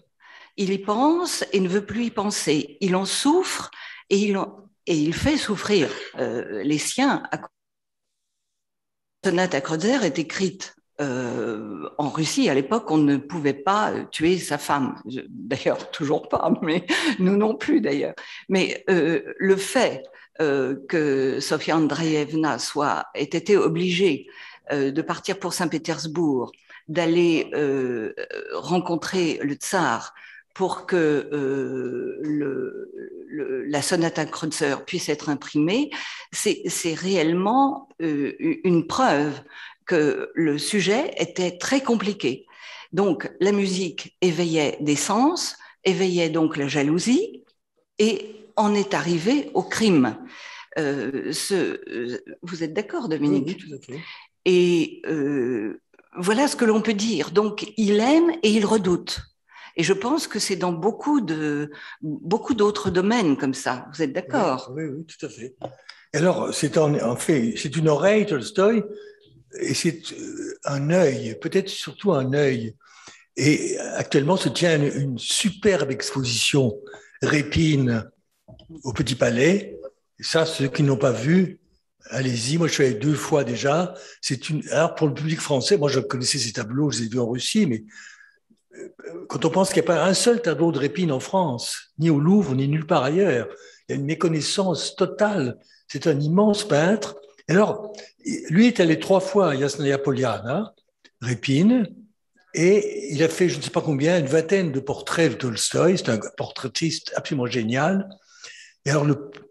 G: Il y pense et ne veut plus y penser. Il en souffre et il fait souffrir les siens. La sonate à Kreutzer est écrite en Russie. À l'époque, on ne pouvait pas tuer sa femme. D'ailleurs, toujours pas, mais nous non plus d'ailleurs. Mais le fait que Sofia Andreevna ait été obligée de partir pour Saint-Pétersbourg, d'aller rencontrer le tsar pour que la sonate à Kreutzer puisse être imprimée, c'est réellement une preuve que le sujet était très compliqué. Donc, la musique éveillait des sens, éveillait donc la jalousie, et en est arrivé au crime. Vous êtes d'accord, Dominique?
C: Oui, tout à fait.
G: Et voilà ce que l'on peut dire. Donc, il aime et il redoute. Et je pense que c'est dans beaucoup d'autres domaines comme ça. Vous êtes d'accord?
C: Oui, oui, tout à fait. Alors, c'est en fait, c'est une oreille, Tolstoï, et c'est un œil, peut-être surtout un œil. Et actuellement se tient une superbe exposition Répine au Petit Palais. Et ça, ceux qui n'ont pas vu, allez-y. Moi, je suis allé 2 fois déjà. Alors, pour le public français, moi, je connaissais ces tableaux, je les ai vus en Russie, mais quand on pense qu'il n'y a pas un seul tableau de Répine en France, ni au Louvre, ni nulle part ailleurs, il y a une méconnaissance totale. C'est un immense peintre. Alors, lui est allé 3 fois à Yasnaya Poliana, Répine, et il a fait, je ne sais pas combien, une vingtaine de portraits de Tolstoï. C'est un portraitiste absolument génial. Et alors,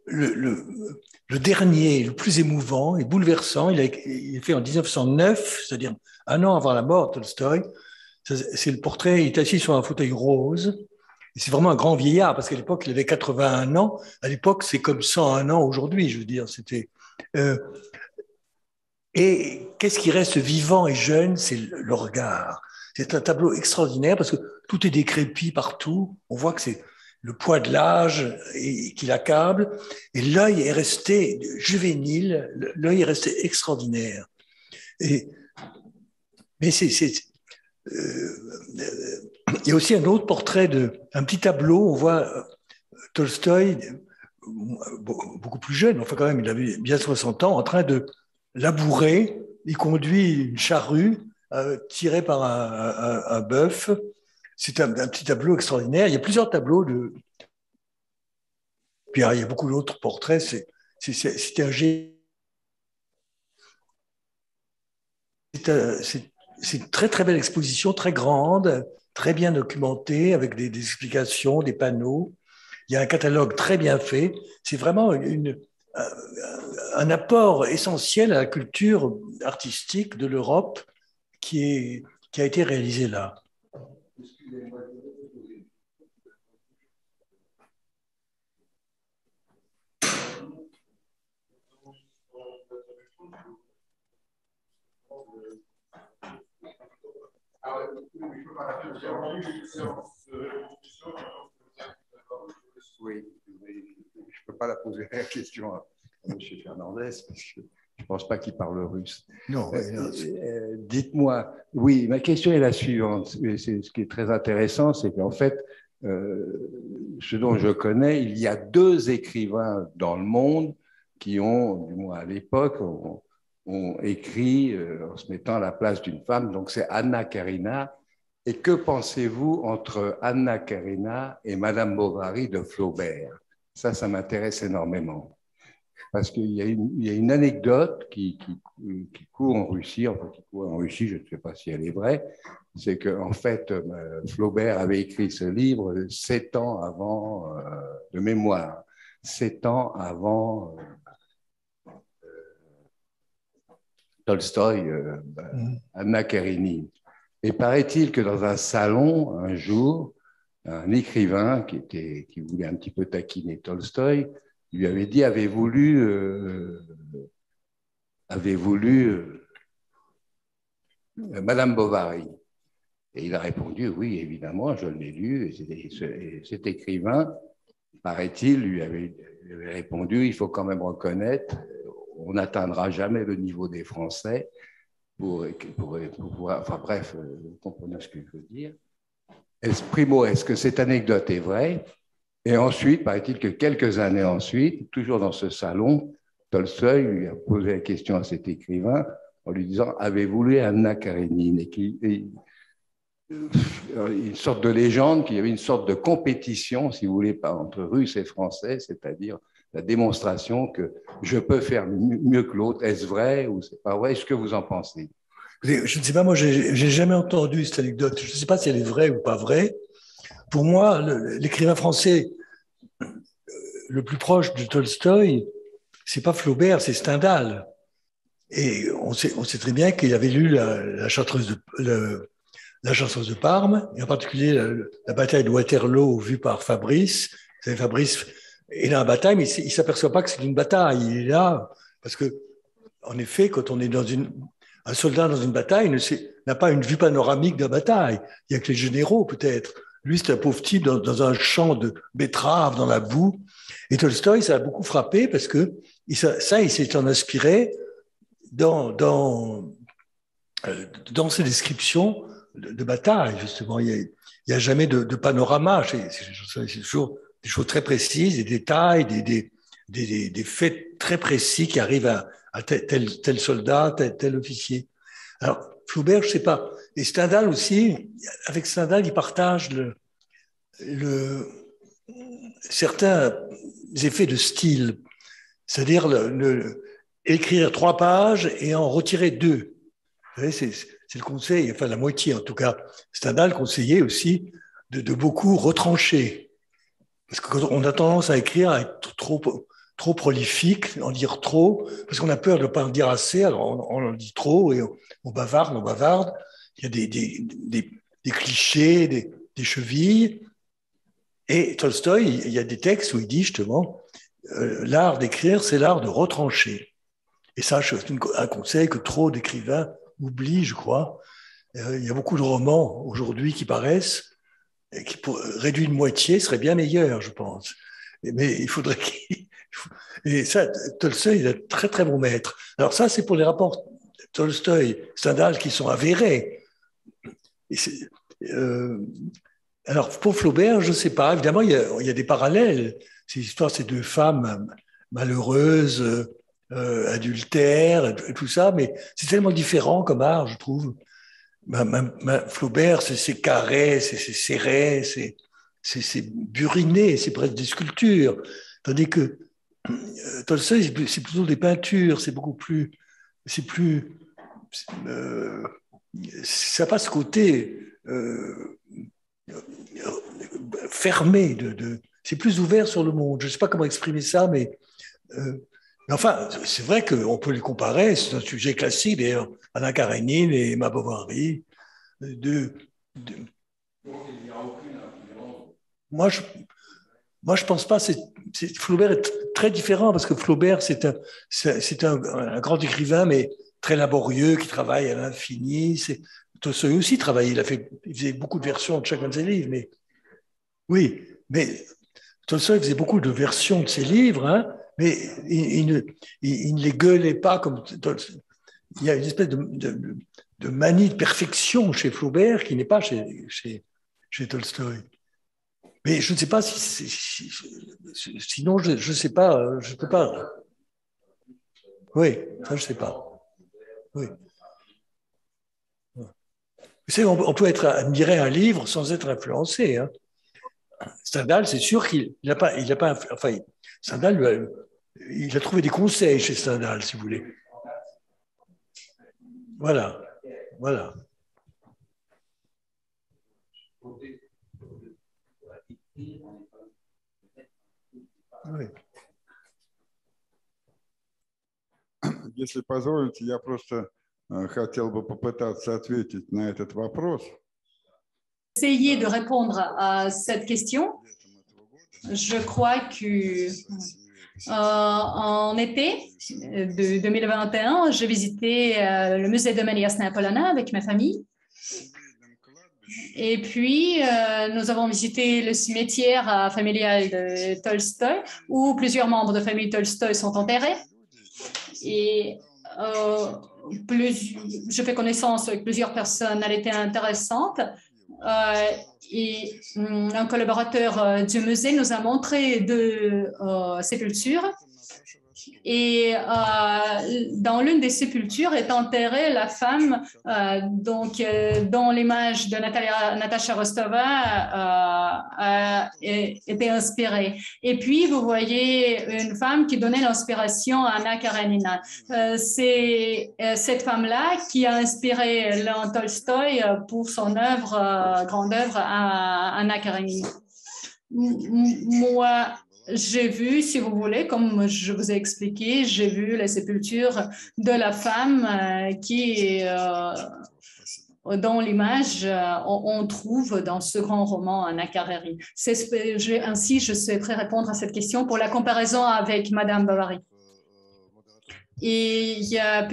C: le dernier, le plus émouvant et bouleversant, il est fait en 1909, c'est-à-dire un an avant la mort de Tolstoï. C'est le portrait, il est assis sur un fauteuil rose. Et c'est vraiment un grand vieillard, parce qu'à l'époque, il avait 81 ans. À l'époque, c'est comme 101 ans aujourd'hui, je veux dire. Et qu'est-ce qui reste vivant et jeune? C'est le regard. C'est un tableau extraordinaire, parce que tout est décrépit partout. On voit que c'est le poids de l'âge qui l'accable. Et l'œil est resté juvénile, l'œil est resté extraordinaire. Mais il y a aussi un autre portrait, un petit tableau, on voit Tolstoï, beaucoup plus jeune, enfin quand même, il avait bien 60 ans, en train de labourer. Il conduit une charrue tirée par un bœuf. C'est un petit tableau extraordinaire. Il y a plusieurs tableaux Puis il y a beaucoup d'autres portraits. C'est un génie. C'est une très très belle exposition, très grande, très bien documentée, avec des explications, des panneaux. Il y a un catalogue très bien fait. C'est vraiment un apport essentiel à la culture artistique de l'Europe qui a été réalisé là.
H: Oui, je ne peux pas la poser la question à M. Fernandez, parce que je ne pense pas qu'il parle russe.
C: Non.
H: Dites-moi, oui, ma question est la suivante. Ce qui est très intéressant, c'est qu'en fait, ce dont je connais, il y a 2 écrivains dans le monde qui ont, du moins à l'époque, ont écrit en se mettant à la place d'une femme. Donc c'est Anna Karenina. Et que pensez-vous entre Anna Karenina et Madame Bovary de Flaubert? Ça m'intéresse énormément. Parce qu'il y a une anecdote qui court en Russie, je ne sais pas si elle est vraie, c'est qu'en fait, Flaubert avait écrit ce livre 7 ans avant, de mémoire, 7 ans avant Tolstoï, Anna Karenina. Et paraît-il que dans un salon, un jour, un écrivain qui voulait un petit peu taquiner Tolstoï lui avait dit: avez-vous lu Madame Bovary. Et il a répondu, oui, évidemment, je l'ai lu. Et cet écrivain, paraît-il, lui avait répondu, il faut quand même reconnaître, on n'atteindra jamais le niveau des Français pour pouvoir, enfin bref, vous comprenez ce que je veux dire. Primo, est-ce que cette anecdote est vraie? Et ensuite, paraît-il que quelques années ensuite, toujours dans ce salon, Tolstoï lui a posé la question à cet écrivain en lui disant « Avez-vous lu Anna Karénine ?» Et une sorte de légende qu'il y avait une sorte de compétition, si vous voulez, entre Russes et Français, c'est-à-dire la démonstration que je peux faire mieux que l'autre. Est-ce vrai ou c'est pas vrai? Est-ce que vous en pensez?
C: Je ne sais pas, moi, j'ai jamais entendu cette anecdote. Je ne sais pas si elle est vraie ou pas vraie. Pour moi, l'écrivain français le plus proche de Tolstoï, c'est pas Flaubert, c'est Stendhal. Et on sait très bien qu'il avait lu la chanteuse de Parme, et en particulier la bataille de Waterloo vue par Fabrice. Vous savez, Fabrice est dans la bataille, mais il ne s'aperçoit pas que c'est une bataille. Il est là parce que, en effet, quand on est un soldat dans une bataille n'a pas une vue panoramique de la bataille. Il n'y a que les généraux, peut-être. Lui, c'est un pauvre type dans un champ de betteraves, dans la boue. Et Tolstoï, ça a beaucoup frappé parce que il s'est en inspiré dans ses descriptions de bataille, justement. Il n'y a jamais de panorama. C'est toujours des choses très précises, des détails, des faits très précis qui arrivent à tel soldat, tel officier. Alors, Flaubert, je ne sais pas. Et Stendhal aussi, avec Stendhal, il partage certains effets de style, c'est-à-dire écrire 3 pages et en retirer 2. Vous savez, c'est le conseil, enfin la moitié en tout cas. Stendhal conseillait aussi de beaucoup retrancher. Parce qu'on a tendance à écrire, à être trop prolifique, en dire trop, parce qu'on a peur de ne pas en dire assez, alors on en dit trop et on bavarde. Il y a des clichés, des chevilles. Et Tolstoï, il y a des textes où il dit justement, l'art d'écrire, c'est l'art de retrancher. Et ça, c'est un conseil que trop d'écrivains oublient, je crois. Il y a beaucoup de romans aujourd'hui qui paraissent, et qui pour réduire de moitié seraient bien meilleurs, je pense. Mais il faudrait Et ça, Tolstoï, il est un très très bon maître. Alors ça, c'est pour les rapports Tolstoï-Stendhal qui sont avérés. Alors pour Flaubert, je ne sais pas. Évidemment, il y a des parallèles. C'est l'histoire de ces 2 femmes malheureuses, adultères, et tout ça, mais c'est tellement différent comme art, je trouve. Flaubert, c'est carré, c'est serré, c'est buriné, c'est presque des sculptures. Tandis que Tolstoï, c'est plutôt des peintures, c'est beaucoup plus. Ça passe ce côté fermé, c'est plus ouvert sur le monde. Je ne sais pas comment exprimer ça, mais enfin, c'est vrai qu'on peut les comparer, c'est un sujet classique, d'ailleurs, Anna Karénine et Emma Bovary. Moi, je pense pas. Flaubert est très différent parce que Flaubert, c'est un grand écrivain, mais très laborieux, qui travaille à l'infini. Tolstoï aussi travaillait. Il faisait beaucoup de versions de chacun de ses livres. Mais oui, mais Tolstoï faisait beaucoup de versions de ses livres, hein, mais il ne les gueulait pas comme Tolstoï. Il y a une espèce de manie de perfection chez Flaubert qui n'est pas chez Tolstoï. Mais je ne sais pas sinon je ne sais pas, je ne peux pas. Oui, ça je ne sais pas. Oui. Vous savez, on peut admirer un livre sans être influencé. Hein. Stendhal, c'est sûr qu'il n'a pas, enfin, Stendhal, il a trouvé des conseils chez Stendhal, si vous voulez. Voilà. Oui.
I: Если позволите, я просто хотел бы попытаться ответить на этот вопрос.
D: Essayer de répondre à cette question. Je crois que En été de 2021, j'ai visité le musée de Jasna Polana avec ma famille. Et puis, nous avons visité le cimetière familial de Tolstoï, où plusieurs membres de famille Tolstoï sont enterrés. Et je fais connaissance avec plusieurs personnalités intéressantes. Et un collaborateur du musée nous a montré deux sépultures. Et dans l'une des sépultures est enterrée la femme dont l'image de Natasha Rostova a été inspirée. Et puis, vous voyez une femme qui donnait l'inspiration à Anna Karenina. C'est cette femme-là qui a inspiré Léon Tolstoï pour son grande œuvre à Anna Karenina. Moi, j'ai vu, si vous voulez, comme je vous ai expliqué, j'ai vu la sépulture de la femme dont l'image on trouve dans ce grand roman Anna Karenina. Ainsi, je souhaiterais répondre à cette question pour la comparaison avec Madame Bovary. Et il y a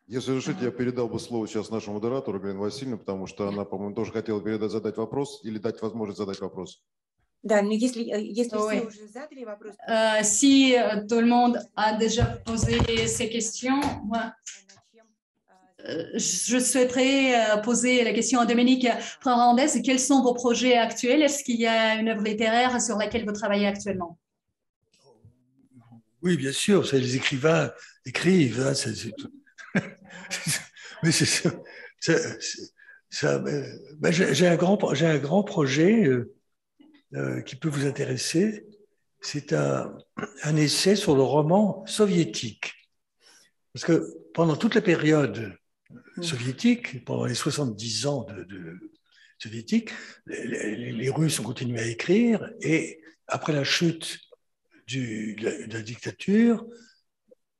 A: Если разрешите, я передал бы слово сейчас нашему модератору, Галине Васильевне, потому что она, по-моему, тоже хотела задать вопрос или дать возможность задать вопрос.
B: Да, но если все уже задали вопрос...
D: Si tout le monde a déjà posé ces questions, moi, je souhaiterais poser la question à Dominique Ferrandez. Quels sont vos projets actuels? Est-ce qu'il y a une œuvre littéraire sur laquelle vous travaillez actuellement?
C: Oui, bien sûr, les écrivains écrivent. Hein, mais j'ai un grand projet qui peut vous intéresser. C'est un essai sur le roman soviétique. Parce que pendant toute la période soviétique, pendant les 70 ans de soviétique, les Russes ont continué à écrire et après la chute de la dictature,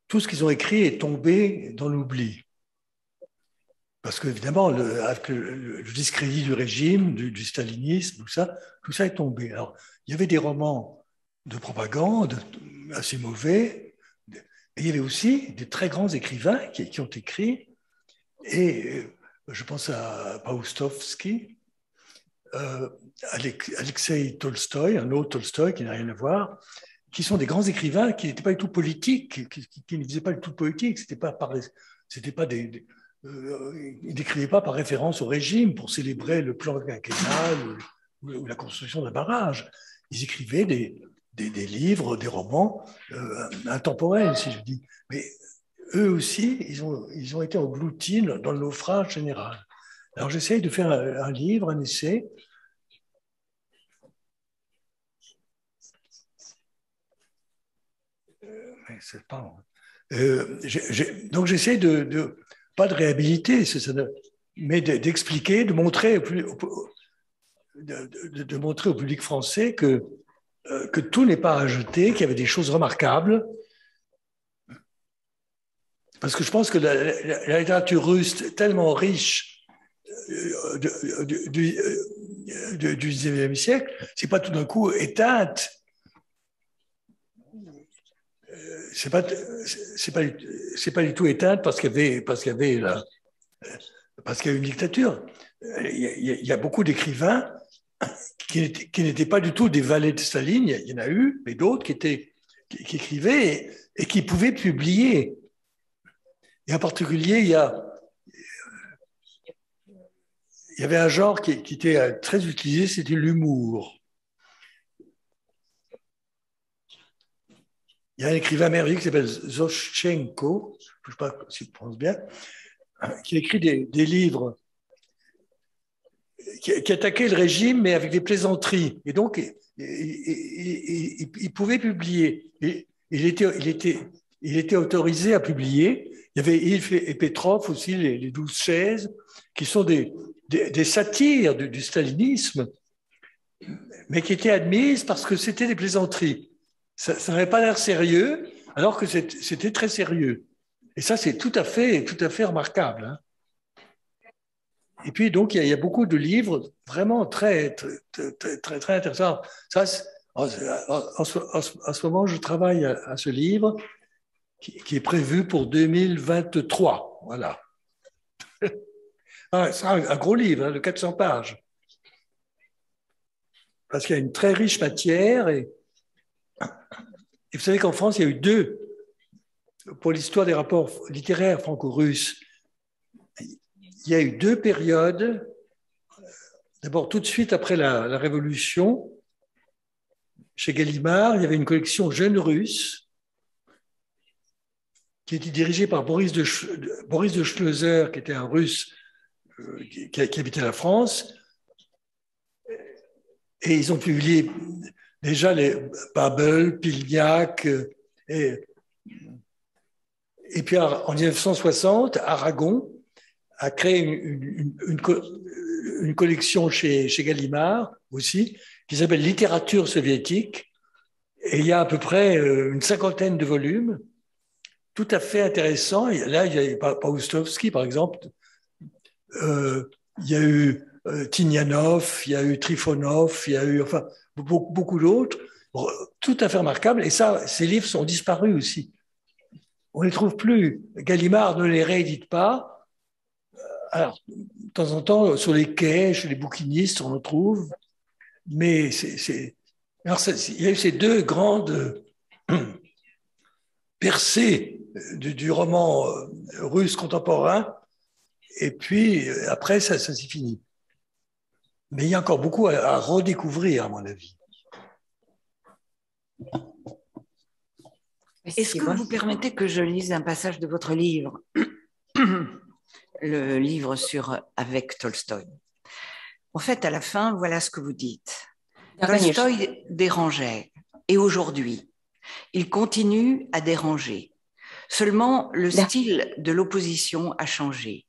C: tout ce qu'ils ont écrit est tombé dans l'oubli. Parce qu'évidemment, avec le discrédit du régime, du stalinisme, tout ça est tombé. Alors, il y avait des romans de propagande assez mauvais, et il y avait aussi des très grands écrivains qui ont écrit, et je pense à Paustovsky, Alexei Tolstoï, un autre Tolstoï qui n'a rien à voir, qui sont des grands écrivains qui n'étaient pas du tout politiques, qui ne faisaient pas du tout politique, ils n'écrivaient pas par référence au régime pour célébrer le plan quinquennal ou la construction d'un barrage. Ils écrivaient des livres, des romans intemporels, si je dis. Mais eux aussi, ils ont été engloutis dans le naufrage général. Alors j'essaye de faire un livre, un essai. Donc j'essaie pas de réhabiliter, mais d'expliquer, de montrer au public français que tout n'est pas à jeter, qu'il y avait des choses remarquables. Parce que je pense que la littérature russe tellement riche du XIXe siècle, c'est pas tout d'un coup éteinte. C'est pas du tout éteinte parce qu'il y a une dictature. Il y a beaucoup d'écrivains qui n'étaient pas du tout des valets de Staline. Il y en a eu, mais d'autres qui écrivaient et qui pouvaient publier. Et en particulier, il y avait un genre qui était très utilisé, c'était l'humour. Il y a un écrivain merveilleux qui s'appelle Zoschenko, je ne sais pas si je prononce bien, qui écrit des livres qui attaquaient le régime, mais avec des plaisanteries. Et donc, il pouvait publier. Il était autorisé à publier. Il y avait Ilf et Petrov aussi, les 12 chaises, qui sont des satires du stalinisme, mais qui étaient admises parce que c'était des plaisanteries. Ça n'avait pas l'air sérieux, alors que c'était très sérieux. Et ça, c'est tout à fait remarquable. Hein. Et puis, donc, il y a beaucoup de livres vraiment très, très, très, très intéressants. Ça, En ce moment, je travaille à ce livre qui est prévu pour 2023. Voilà. C'est un gros livre, hein, de 400 pages. Parce qu'il y a une très riche matière. Et vous savez qu'en France, il y a eu pour l'histoire des rapports littéraires franco-russes, il y a eu 2 périodes. D'abord, tout de suite après la Révolution, chez Gallimard, il y avait une collection Jeunes Russes qui était dirigée par Boris de Schleuser, qui était un Russe qui habitait la France. Et ils ont publié déjà les Babel, Pilniak. Et puis en 1960, Aragon a créé une collection chez Gallimard aussi, qui s'appelle Littérature soviétique. Et il y a à peu près une 50aine de volumes, tout à fait intéressants. Et là, il y a Paustovski, par exemple. Il y a eu Tinianov, il y a eu Trifonov, il y a eu beaucoup d'autres. Tout à fait remarquable. Et ça, ces livres sont disparus aussi. On ne les trouve plus. Gallimard ne les réédite pas. Alors, de temps en temps, sur les quais, chez les bouquinistes, on en trouve. Mais alors, il y a eu ces 2 grandes percées du roman russe contemporain. Et puis, après, ça s'est fini. Mais il y a encore beaucoup à redécouvrir, à mon avis.
G: Est-ce que vous permettez que je lise un passage de votre livre, le livre avec Tolstoï? En fait, à la fin, voilà ce que vous dites. Tolstoï dérangeait, et aujourd'hui, il continue à déranger. Seulement, le style de l'opposition a changé.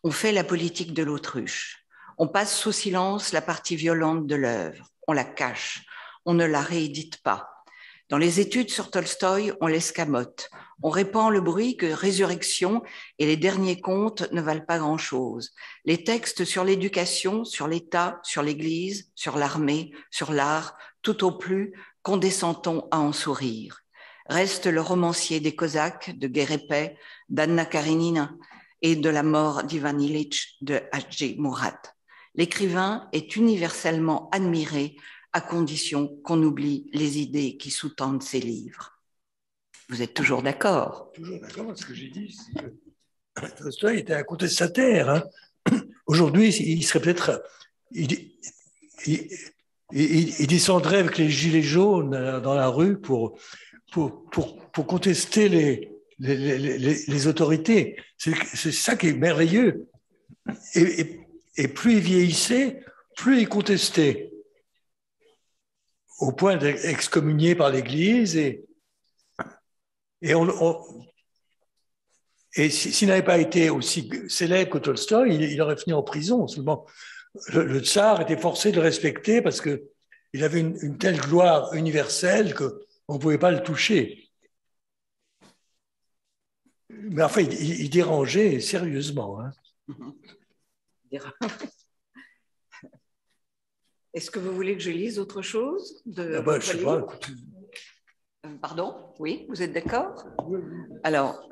G: On fait la politique de l'autruche. On passe sous silence la partie violente de l'œuvre. On la cache. On ne la réédite pas. Dans les études sur Tolstoï, on l'escamote. On répand le bruit que Résurrection et les derniers contes ne valent pas grand-chose. Les textes sur l'éducation, sur l'État, sur l'Église, sur l'armée, sur l'art, tout au plus, condescendons à en sourire. Reste le romancier des Cosaques, de Guerre et Paix, d'Anna Karénina et de la mort d'Ivan Ilitch de Hadji Mourad. L'écrivain est universellement admiré à condition qu'on oublie les idées qui sous-tendent ses livres. Vous êtes toujours d'accord?
C: Toujours d'accord, ce que j'ai dit, c'est que Tolstoï était un contestataire. Hein. Aujourd'hui, il serait peut-être... Il descendrait avec les gilets jaunes dans la rue pour contester les autorités. C'est ça qui est merveilleux. Et plus il vieillissait, plus il contestait, au point d'être excommunié par l'Église. Et s'il n'avait pas été aussi célèbre que Tolstoï, il aurait fini en prison. Seulement, le tsar était forcé de le respecter parce qu'il avait une telle gloire universelle qu'on ne pouvait pas le toucher. Mais enfin, il dérangeait sérieusement. Hein.
G: Est-ce que vous voulez que je lise autre chose de
C: je sais pas, écoute...
G: Pardon? Oui, vous êtes d'accord? Alors,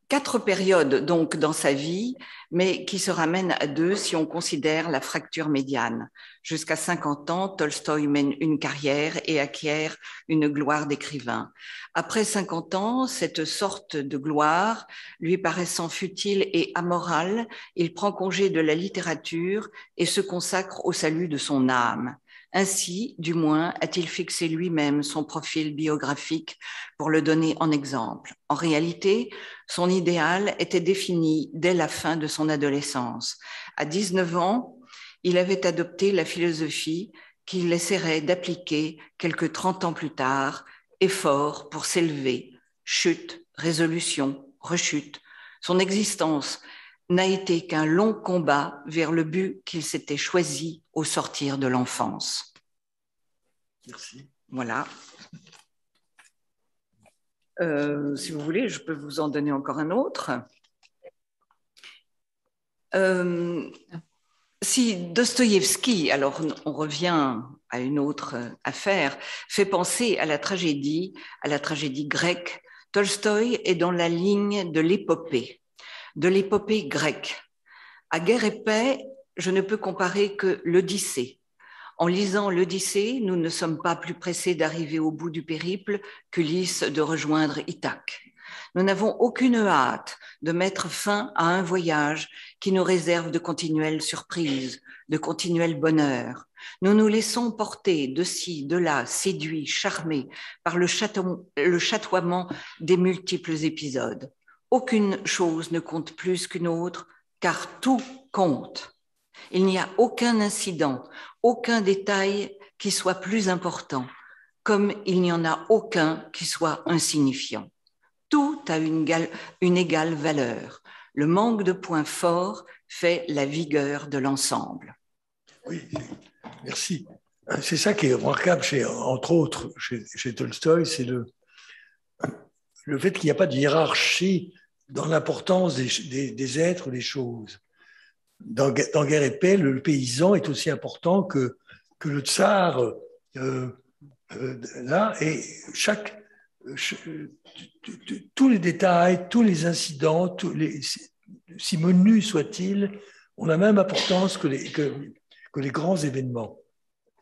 G: 4 périodes donc dans sa vie, mais qui se ramènent à 2 si on considère la fracture médiane. Jusqu'à 50 ans, Tolstoï mène une carrière et acquiert une gloire d'écrivain. Après 50 ans, cette sorte de gloire lui paraissant futile et amorale, il prend congé de la littérature et se consacre au salut de son âme. Ainsi, du moins, a-t-il fixé lui-même son profil biographique pour le donner en exemple. En réalité, son idéal était défini dès la fin de son adolescence. À 19 ans, il avait adopté la philosophie qu'il essaierait d'appliquer quelques 30 ans plus tard, effort pour s'élever, chute, résolution, rechute. Son existence n'a été qu'un long combat vers le but qu'il s'était choisi au sortir de l'enfance.
C: Merci.
G: Voilà. Si vous voulez, je peux vous en donner encore un autre. Si Dostoïevski, alors on revient à une autre affaire, fait penser à la tragédie grecque, Tolstoï est dans la ligne de l'épopée grecque. À Guerre et paix, je ne peux comparer que l'Odyssée. En lisant l'Odyssée, nous ne sommes pas plus pressés d'arriver au bout du périple qu'Ulysse de rejoindre Ithaque. Nous n'avons aucune hâte de mettre fin à un voyage qui nous réserve de continuelles surprises, de continuel bonheur. Nous nous laissons porter de ci, de là, séduits, charmés par le chatoiement des multiples épisodes. Aucune chose ne compte plus qu'une autre, car tout compte. Il n'y a aucun incident, aucun détail qui soit plus important, comme il n'y en a aucun qui soit insignifiant. Tout a une égale valeur. Le manque de points forts fait la vigueur de l'ensemble.
C: Oui, merci. C'est ça qui est remarquable, entre autres, chez Tolstoï, c'est le fait qu'il n'y a pas de hiérarchie dans l'importance des êtres, des choses. Dans Guerre et paix, le paysan est aussi important que le tsar. Là, et tous les détails, tous les incidents, si menus soient-ils, ont la même importance que les grands événements.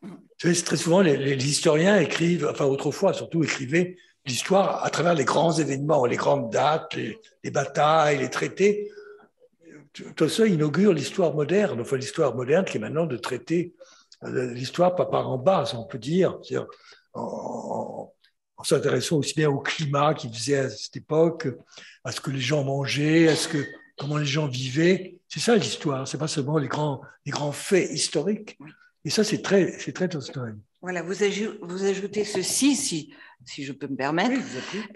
C: Vous savez, très souvent, les historiens écrivent, enfin autrefois surtout, écrivaient l'histoire à travers les grands événements, les grandes dates, les batailles, les traités. Tout ça inaugure l'histoire moderne, enfin l'histoire moderne qui est maintenant de traiter l'histoire par en bas, on peut dire, en s'intéressant aussi bien au climat qu'ils faisaient à cette époque, à ce que les gens mangeaient, comment les gens vivaient. C'est ça l'histoire, c'est pas seulement les grands faits historiques. Et ça, c'est très Tolstoï.
G: Voilà, vous ajoutez ceci, si je peux me permettre.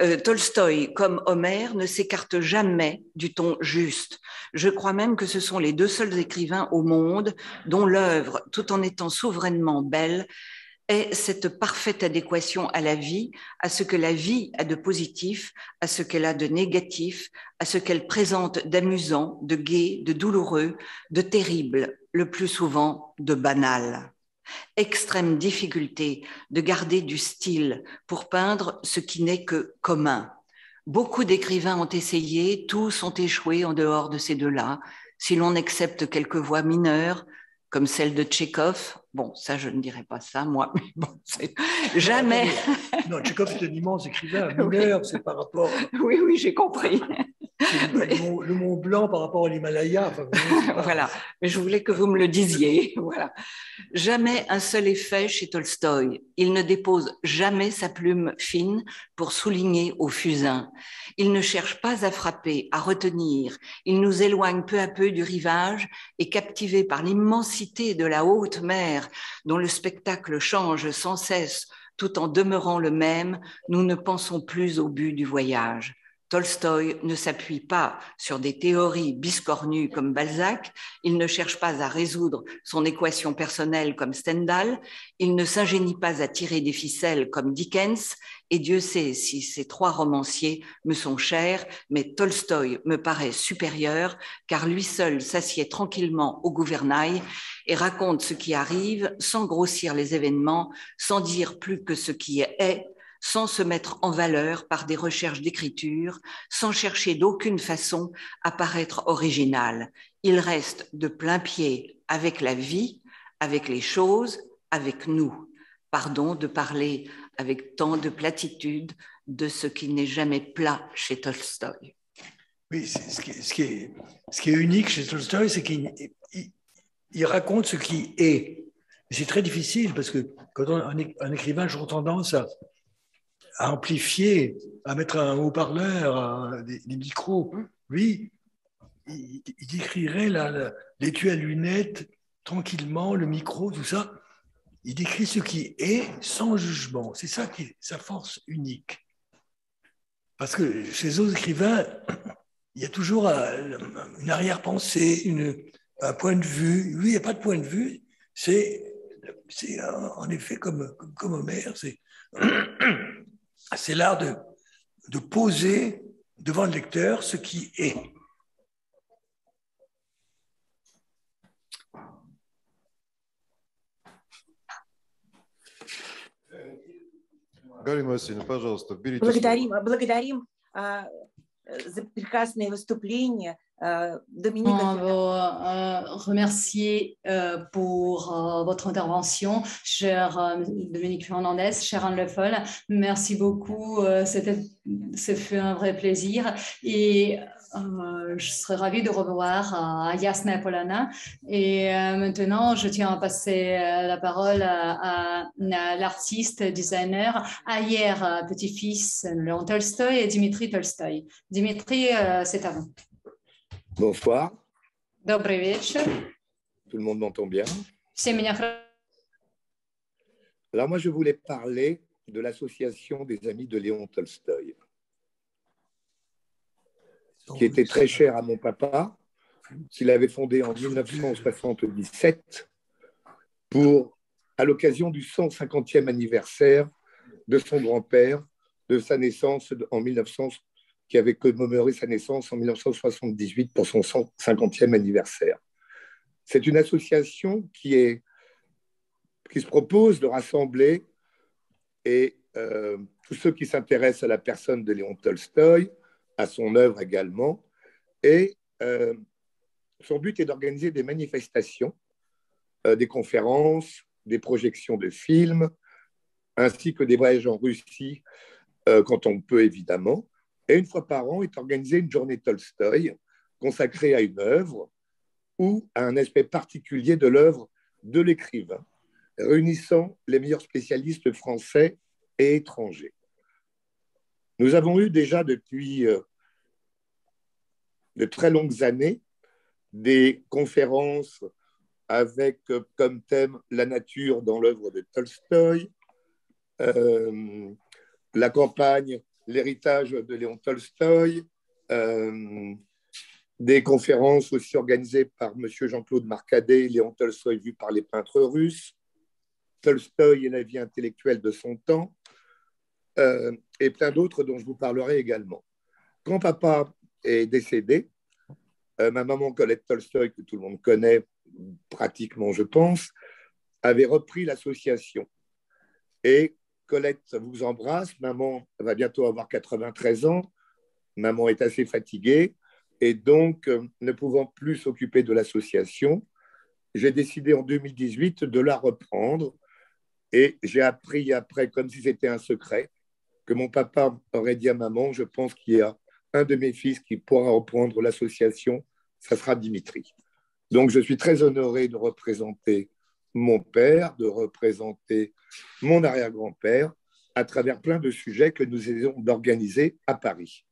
G: Oui, Tolstoï, comme Homère, ne s'écarte jamais du ton juste. Je crois même que ce sont les deux seuls écrivains au monde dont l'œuvre, tout en étant souverainement belle, est cette parfaite adéquation à la vie, à ce que la vie a de positif, à ce qu'elle a de négatif, à ce qu'elle présente d'amusant, de gai, de douloureux, de terrible, le plus souvent de banal. Extrême difficulté de garder du style pour peindre ce qui n'est que commun. Beaucoup d'écrivains ont essayé, tous ont échoué en dehors de ces deux-là, si l'on accepte quelques voix mineures, comme celle de Tchekhov. Bon, ça, je ne dirais pas ça, moi, mais bon, c'est jamais...
C: Non, Tchekhov, c'est un immense écrivain, mineur, oui. C'est par rapport...
G: Oui, j'ai compris.
C: Le Mont Blanc par rapport à l'Himalaya. Enfin,
G: voilà, mais je voulais que vous me le disiez. Voilà. Jamais un seul effet chez Tolstoï. Il ne dépose jamais sa plume fine pour souligner au fusain. Il ne cherche pas à frapper, à retenir. Il nous éloigne peu à peu du rivage et captivé par l'immensité de la haute mer dont le spectacle change sans cesse tout en demeurant le même, nous ne pensons plus au but du voyage. Tolstoï ne s'appuie pas sur des théories biscornues comme Balzac, il ne cherche pas à résoudre son équation personnelle comme Stendhal, il ne s'ingénie pas à tirer des ficelles comme Dickens, et Dieu sait si ces trois romanciers me sont chers, mais Tolstoï me paraît supérieur, car lui seul s'assied tranquillement au gouvernail et raconte ce qui arrive sans grossir les événements, sans dire plus que ce qui est, sans se mettre en valeur par des recherches d'écriture, sans chercher d'aucune façon à paraître original. Il reste de plein pied avec la vie, avec les choses, avec nous. Pardon de parler avec tant de platitude de ce qui n'est jamais plat chez Tolstoï.
C: Oui, ce qui est unique chez Tolstoï, c'est qu'il raconte ce qui est. C'est très difficile parce que quand un écrivain a toujours tendance à amplifier, à mettre un haut-parleur, des micros. Lui, il décrirait l'étui à lunettes tranquillement, le micro, tout ça. Il décrit ce qui est sans jugement. C'est ça qui est sa force unique. Parce que chez les autres écrivains, il y a toujours une arrière-pensée, un point de vue. Lui, il n'y a pas de point de vue. C'est en effet comme Homère. C'est l'art de poser devant le lecteur ce qui est.
A: Галина Васильевна, пожалуйста, берите
B: Благодарим, благодарим за прекрасное выступление
D: On
B: Доминика.
D: veut remercier pour votre intervention, cher Dominique Fernandez, cher Anne Le Foll. Merci beaucoup, ça fait un vrai plaisir. Et je serais ravie de revoir Jasna Polana. Et maintenant, je tiens à passer la parole à l'artiste, designer, arrière petit-fils Léon Tolstoï et Dimitri Tolstoï. Dimitri, c'est à vous.
J: Bonsoir.
D: Добрый вечер.
J: Tout le monde m'entend bien.
D: Все меня
J: Alors moi, je voulais parler de l'association des amis de Léon Tolstoï, qui était très cher à mon papa, qu'il avait fondé en 1977 à l'occasion du 150e anniversaire de son grand-père, de sa naissance en 1900, qui avait commémoré sa naissance en 1978 pour son 150e anniversaire. C'est une association qui se propose de rassembler tous ceux qui s'intéressent à la personne de Léon Tolstoï, à son œuvre également, et son but est d'organiser des manifestations, des conférences, des projections de films, ainsi que des voyages en Russie, quand on peut évidemment. Et une fois par an est organisée une journée Tolstoï consacrée à une œuvre ou à un aspect particulier de l'œuvre de l'écrivain, réunissant les meilleurs spécialistes français et étrangers. Nous avons eu déjà depuis de très longues années des conférences avec comme thème la nature dans l'œuvre de Tolstoï, la campagne, l'héritage de Léon Tolstoï, des conférences aussi organisées par M. Jean-Claude Marcadet, Léon Tolstoï vu par les peintres russes, Tolstoï et la vie intellectuelle de son temps, et plein d'autres dont je vous parlerai également. Quand papa est décédé, ma maman Colette Tolstoï, que tout le monde connaît pratiquement, je pense, avait repris l'association. Et Colette vous embrasse, maman va bientôt avoir 93 ans, maman est assez fatiguée, et donc, ne pouvant plus s'occuper de l'association, j'ai décidé en 2018 de la reprendre, et j'ai appris après, comme si c'était un secret, que mon papa aurait dit à maman, je pense qu'il y a un de mes fils qui pourra reprendre l'association, ça sera Dimitri. Donc, je suis très honoré de représenter mon père, de représenter mon arrière-grand-père à travers plein de sujets que nous essayons d'organiser à Paris.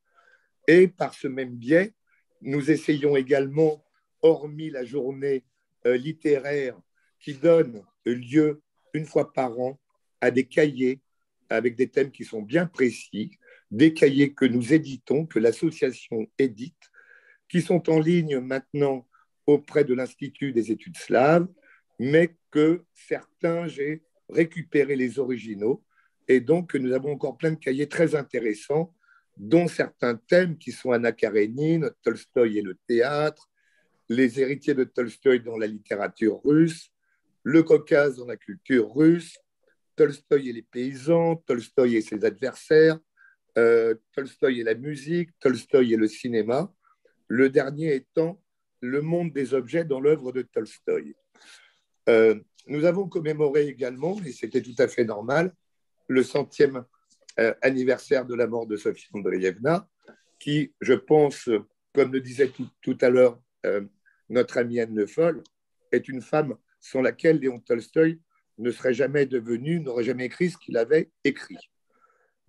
J: Et par ce même biais, nous essayons également, hormis la journée littéraire qui donne lieu une fois par an à des cahiers avec des thèmes qui sont bien précis, des cahiers que nous éditons, que l'association édite, qui sont en ligne maintenant auprès de l'Institut des études slaves, mais que certains, j'ai récupéré les originaux, et donc nous avons encore plein de cahiers très intéressants, dont certains thèmes qui sont Anna Karénine, Tolstoï et le théâtre, les héritiers de Tolstoï dans la littérature russe, le Caucase dans la culture russe, Tolstoï et les paysans, Tolstoï et ses adversaires, Tolstoï et la musique, Tolstoï et le cinéma, le dernier étant le monde des objets dans l'œuvre de Tolstoï. Nous avons commémoré également, et c'était tout à fait normal, le 100e anniversaire de la mort de Sofia Andreevna, qui, je pense, comme le disait tout à l'heure notre amie Anne Le Foll, est une femme sans laquelle Léon Tolstoï ne serait jamais devenu, n'aurait jamais écrit ce qu'il avait écrit.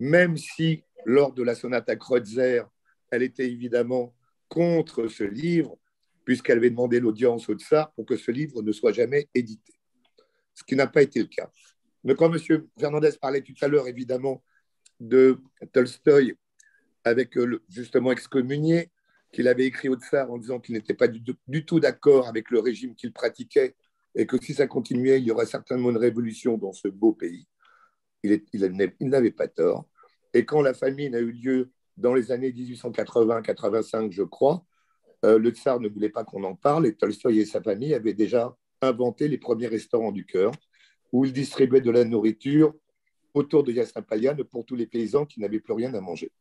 J: Même si, lors de la sonate à Kreutzer, elle était évidemment contre ce livre, puisqu'elle avait demandé l'audience au tsar pour que ce livre ne soit jamais édité, ce qui n'a pas été le cas. Mais quand M. Fernandez parlait tout à l'heure, évidemment, de Tolstoï, avec justement excommunié, qu'il avait écrit au tsar en disant qu'il n'était pas du tout d'accord avec le régime qu'il pratiquait et que si ça continuait, il y aurait certainement une révolution dans ce beau pays. Il n'avait pas tort. Et quand la famine a eu lieu dans les années 1880-85, je crois, le tsar ne voulait pas qu'on en parle et Tolstoï et sa famille avaient déjà inventé les premiers restaurants du cœur où ils distribuaient de la nourriture autour de Yassin Palian pour tous les paysans qui n'avaient plus rien à manger.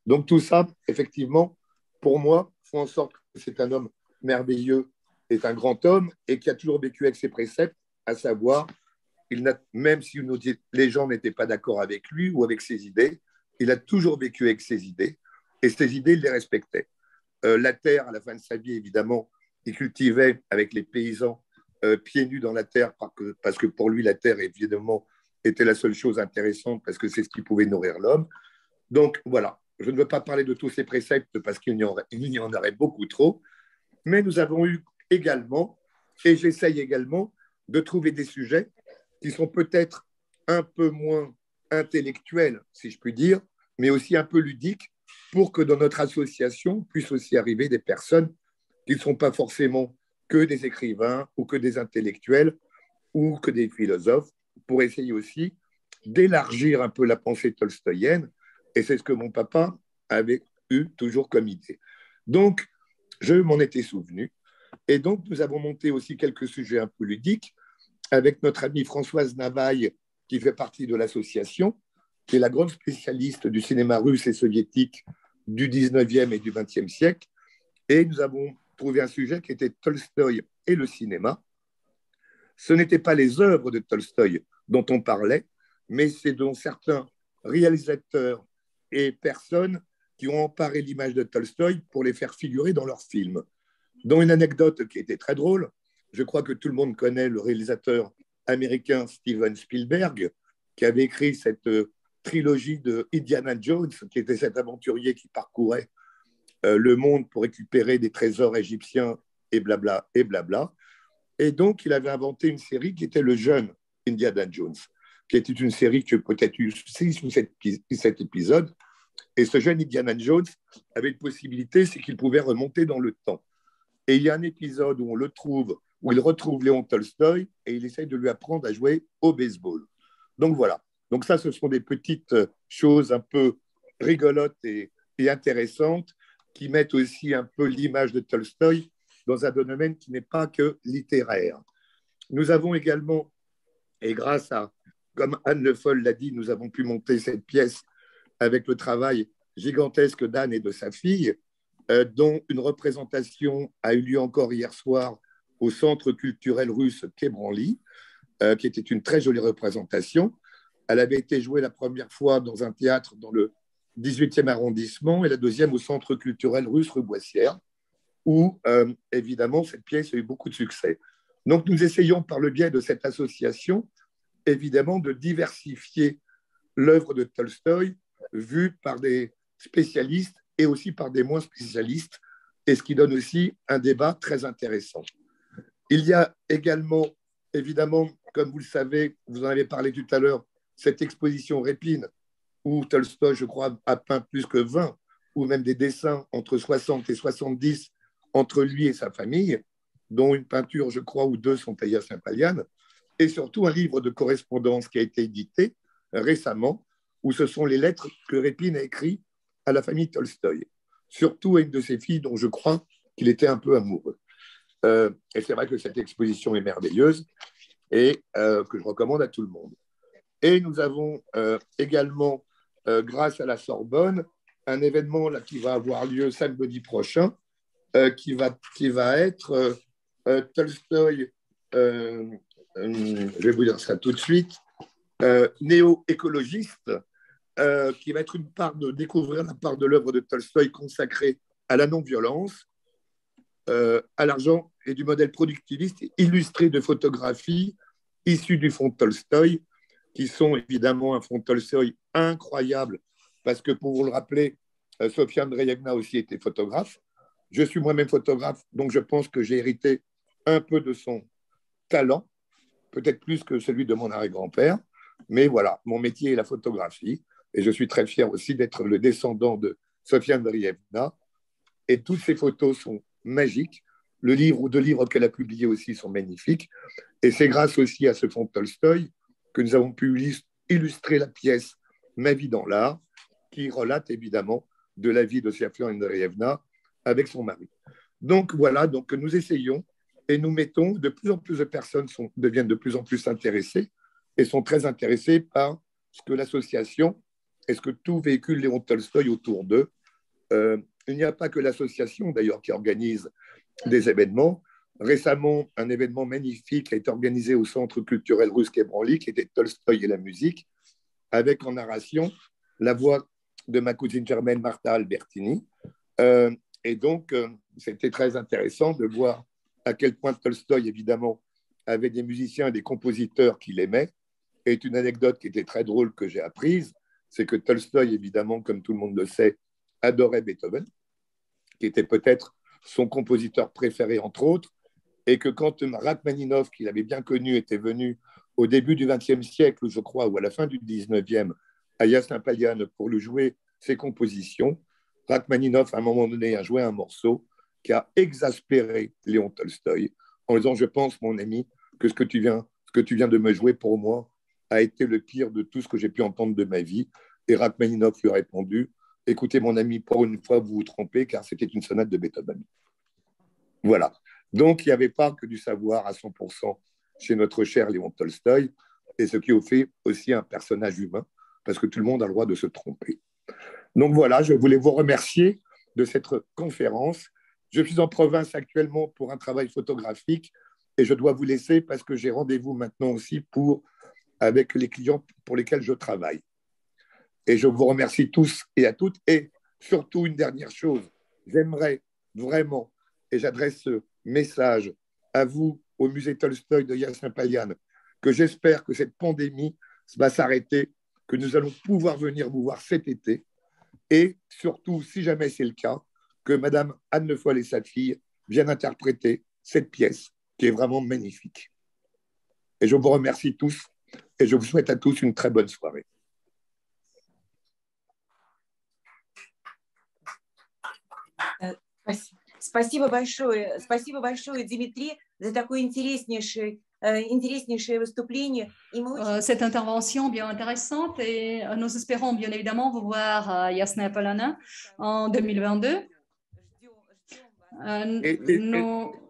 J: Donc tout ça, effectivement, pour moi, font en sorte que c'est un homme merveilleux, est un grand homme et qui a toujours vécu avec ses préceptes, à savoir, même si les gens n'étaient pas d'accord avec lui ou avec ses idées, il a toujours vécu avec ses idées et ses idées, il les respectait. La terre, à la fin de sa vie, évidemment, il cultivait avec les paysans pieds nus dans la terre parce que pour lui, la terre, évidemment, était la seule chose intéressante parce que c'est ce qui pouvait nourrir l'homme. Donc voilà, je ne veux pas parler de tous ces préceptes parce qu'il y en aurait beaucoup trop, mais nous avons eu également, et j'essaye également, de trouver des sujets qui sont peut-être un peu moins intellectuels, si je puis dire, mais aussi un peu ludiques, pour que dans notre association puissent aussi arriver des personnes qui ne sont pas forcément que des écrivains ou que des intellectuels ou que des philosophes, pour essayer aussi d'élargir un peu la pensée tolstoïenne. Et c'est ce que mon papa avait eu toujours comme idée. Donc, je m'en étais souvenu. Et donc, nous avons monté aussi quelques sujets un peu ludiques avec notre amie Françoise Navaille, qui fait partie de l'association, qui est la grande spécialiste du cinéma russe et soviétique du 19e et du 20e siècle. Et nous avons trouvé un sujet qui était Tolstoï et le cinéma. Ce n'étaient pas les œuvres de Tolstoï dont on parlait, mais c'est dont certains réalisateurs et personnes qui ont emparé l'image de Tolstoï pour les faire figurer dans leurs films. Dans une anecdote qui était très drôle, je crois que tout le monde connaît le réalisateur américain Steven Spielberg, qui avait écrit cette trilogie de Indiana Jones, qui était cet aventurier qui parcourait le monde pour récupérer des trésors égyptiens et blabla, et blabla. Et donc, il avait inventé une série qui était le jeune Indiana Jones, qui était une série qui peut-être eu 6 ou 7 épisodes. Et ce jeune Indiana Jones avait une possibilité, c'est qu'il pouvait remonter dans le temps. Et il y a un épisode où on le trouve, où il retrouve Léon Tolstoï et il essaye de lui apprendre à jouer au baseball. Donc voilà. Donc ça, ce sont des petites choses un peu rigolotes et intéressantes qui mettent aussi un peu l'image de Tolstoï dans un domaine qui n'est pas que littéraire. Nous avons également, et grâce à, comme Anne Le Foll l'a dit, nous avons pu monter cette pièce avec le travail gigantesque d'Anne et de sa fille, dont une représentation a eu lieu encore hier soir au Centre culturel russe Quai Branly, qui était une très jolie représentation. Elle avait été jouée la première fois dans un théâtre dans le 18e arrondissement et la deuxième au Centre culturel russe rue Boissière, où, évidemment, cette pièce a eu beaucoup de succès. Donc, nous essayons, par le biais de cette association, évidemment, de diversifier l'œuvre de Tolstoï vue par des spécialistes et aussi par des moins spécialistes, et ce qui donne aussi un débat très intéressant. Il y a également, évidemment, comme vous le savez, vous en avez parlé tout à l'heure, cette exposition Répine, où Tolstoï, je crois, a peint plus que 20, ou même des dessins entre 60 et 70 entre lui et sa famille, dont une peinture, je crois, ou 2 sont à Yassin Palian, et surtout un livre de correspondance qui a été édité récemment, où ce sont les lettres que Répine a écrites à la famille Tolstoï, surtout à une de ses filles dont je crois qu'il était un peu amoureux. Et c'est vrai que cette exposition est merveilleuse et que je recommande à tout le monde. Et nous avons également, grâce à la Sorbonne, un événement là, qui va avoir lieu samedi prochain, qui va être Tolstoï, je vais vous dire ça tout de suite, néo-écologiste, qui va être découvrir la part de l'œuvre de Tolstoï consacrée à la non-violence, à l'argent et du modèle productiviste illustré de photographies issues du fonds Tolstoï, qui sont évidemment un fonds Tolstoï incroyable, parce que pour vous le rappeler, Sofia Andreevna aussi était photographe. Je suis moi-même photographe, donc je pense que j'ai hérité un peu de son talent, peut-être plus que celui de mon arrière-grand-père, mais voilà, mon métier est la photographie, et je suis très fier aussi d'être le descendant de Sofia Andreevna, et toutes ces photos sont magiques. Le livre ou 2 livres qu'elle a publiés aussi sont magnifiques, et c'est grâce aussi à ce fonds Tolstoï que nous avons pu illustrer la pièce Ma vie dans l'art, qui relate évidemment de la vie de Sofia Andreevna avec son mari. Donc voilà, donc nous essayons et nous mettons, de plus en plus de personnes deviennent de plus en plus intéressées et sont très intéressées par ce que l'association et ce que tout véhicule Léon Tolstoï autour d'eux. Il n'y a pas que l'association, d'ailleurs, qui organise des événements. Récemment, un événement magnifique a été organisé au Centre culturel russe Quai Branly, qui était Tolstoï et la musique, avec en narration la voix de ma cousine germaine Martha Albertini. Et donc, c'était très intéressant de voir à quel point Tolstoï, évidemment, avait des musiciens et des compositeurs qu'il aimait. Et une anecdote qui était très drôle que j'ai apprise, c'est que Tolstoï, évidemment, comme tout le monde le sait, adorait Beethoven, qui était peut-être son compositeur préféré, entre autres, et que quand Rachmaninov, qu'il avait bien connu, était venu au début du XXe siècle, je crois, ou à la fin du XIXe, à Yassin-Paliane pour lui jouer ses compositions, Rachmaninov, à un moment donné, a joué un morceau qui a exaspéré Léon Tolstoï en disant « Je pense, mon ami, que ce que tu viens de me jouer pour moi a été le pire de tout ce que j'ai pu entendre de ma vie. » Et Rachmaninov lui a répondu « Écoutez, mon ami, pour une fois, vous vous trompez, car c'était une sonate de Beethoven. » Voilà. Donc, il n'y avait pas que du savoir à 100% chez notre cher Léon Tolstoï, et ce qui en fait aussi un personnage humain, parce que tout le monde a le droit de se tromper. Donc voilà, je voulais vous remercier de cette conférence. Je suis en province actuellement pour un travail photographique, et je dois vous laisser parce que j'ai rendez-vous maintenant aussi avec les clients pour lesquels je travaille. Et je vous remercie tous et à toutes. Et surtout, une dernière chose, j'aimerais vraiment, et j'adresse ce message à vous, au musée Tolstoï de Yassin-Paliane, que j'espère que cette pandémie va s'arrêter, que nous allons pouvoir venir vous voir cet été. Et surtout, si jamais c'est le cas, que Madame Anne Le Foll et sa fille viennent interpréter cette pièce qui est vraiment magnifique. Et je vous remercie tous et je vous souhaite à tous une très bonne soirée.
B: Спасибо большое, Дмитрий, за такое интереснейшее выступление.
D: Cette intervention bien intéressante et nous espérons bien évidemment vous voir à Yasnaya-Polana en 2022.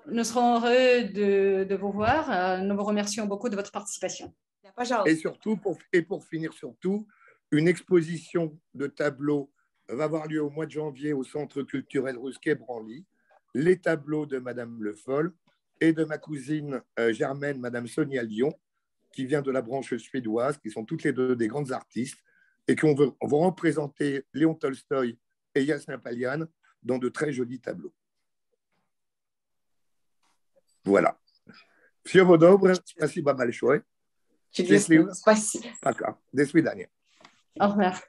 D: Nous serons heureux de vous voir. Nous vous remercions beaucoup de votre participation.
J: Et surtout, pour finir surtout, une exposition de tableaux va avoir lieu au mois de janvier au Centre culturel russe Quai Branly. Les tableaux de Madame Le Foll et de ma cousine germaine, Madame Sonia Lyon, qui vient de la branche suédoise, qui sont toutes les deux des grandes artistes, et qui vont représenter Léon Tolstoï et Yassin-Paliane dans de très jolis tableaux. Voilà. Всего доброго, спасибо большое.
B: Чудесно, спасибо.
J: Пока. До свидания.
D: Au revoir.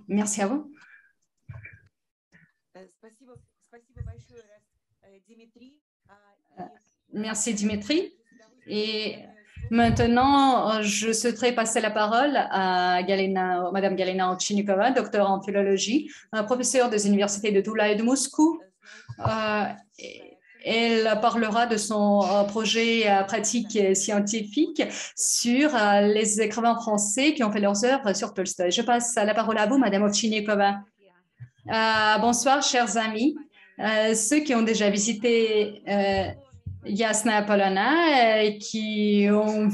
D: Merci à vous. Merci Dimitri. Et maintenant, je souhaiterais passer la parole à Madame Galina Ovchinnikova, docteur en philologie, professeure des universités de Toula et de Moscou. Elle parlera de son projet pratique scientifique sur les écrivains français qui ont fait leurs œuvres sur Tolstoï. Je passe la parole à vous, Madame Ovchinnikova. Bonsoir, chers amis. Ceux qui ont déjà visité Yasnaya-Polana, qui ont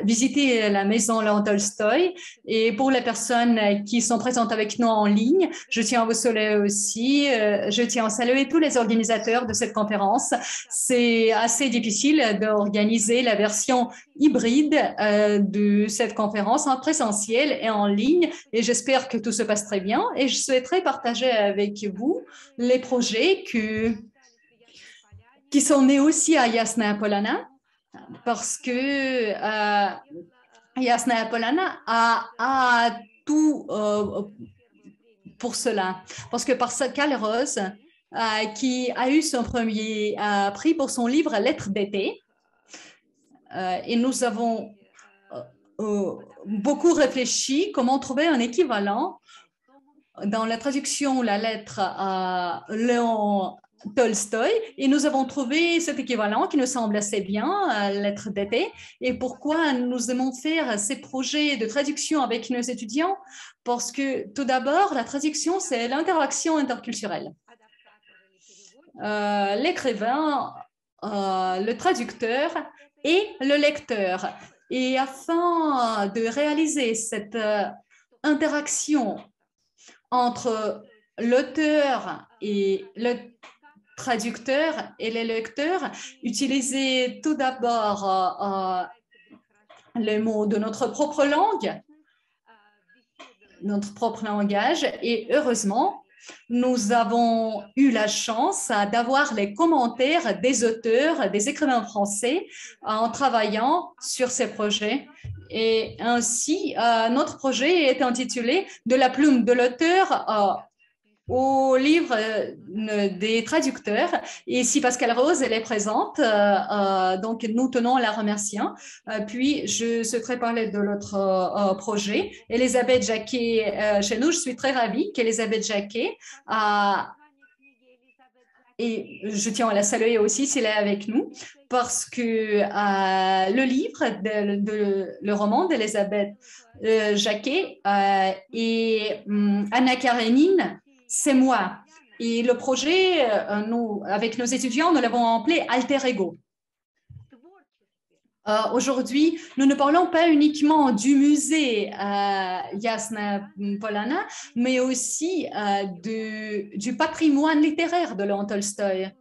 D: visité la maison Léon Tolstoï, et pour les personnes qui sont présentes avec nous en ligne, je tiens à vous saluer aussi, je tiens à saluer tous les organisateurs de cette conférence. C'est assez difficile d'organiser la version hybride de cette conférence en présentiel et en ligne, et j'espère que tout se passe très bien, et je souhaiterais partager avec vous les projets qui sont nés aussi à Yasnaya-Polana, parce que Yasnaya-Polana a tout pour cela. Parce que par Kalle Rose, qui a eu son premier prix pour son livre Lettres d'été, et nous avons beaucoup réfléchi comment trouver un équivalent dans la traduction la lettre à Léon Tolstoï, et nous avons trouvé cet équivalent qui nous semble assez bien, lettre d'été. Et pourquoi nous aimons faire ces projets de traduction avec nos étudiants? Parce que tout d'abord, la traduction, c'est l'interaction interculturelle. L'écrivain le traducteur et le lecteur. Et afin de réaliser cette interaction entre l'auteur et le traducteur et les lecteurs, utilisez tout d'abord les mots de notre propre langue, notre propre langage, et heureusement, nous avons eu la chance d'avoir les commentaires des auteurs, des écrivains français en travaillant sur ces projets. Et ainsi, notre projet est intitulé « De la plume de l'auteur au livre des traducteurs ». Et ici, Pascal Rose, elle est présente, donc nous tenons à la remercier. Puis, je souhaiterais parler de l'autre projet. Elisabeth Jacquet, chez nous, je suis très ravie qu'Elisabeth Jacquet, et je tiens à la saluer aussi s'il est avec nous, parce que le livre, le roman d'Elisabeth Jacquet et Anna Karenine, c'est moi. Et le projet, nous, avec nos étudiants, nous l'avons appelé Alter Ego. Aujourd'hui, nous ne parlons pas uniquement du musée Jasna Polana, mais aussi du patrimoine littéraire de Léon Tolstoï,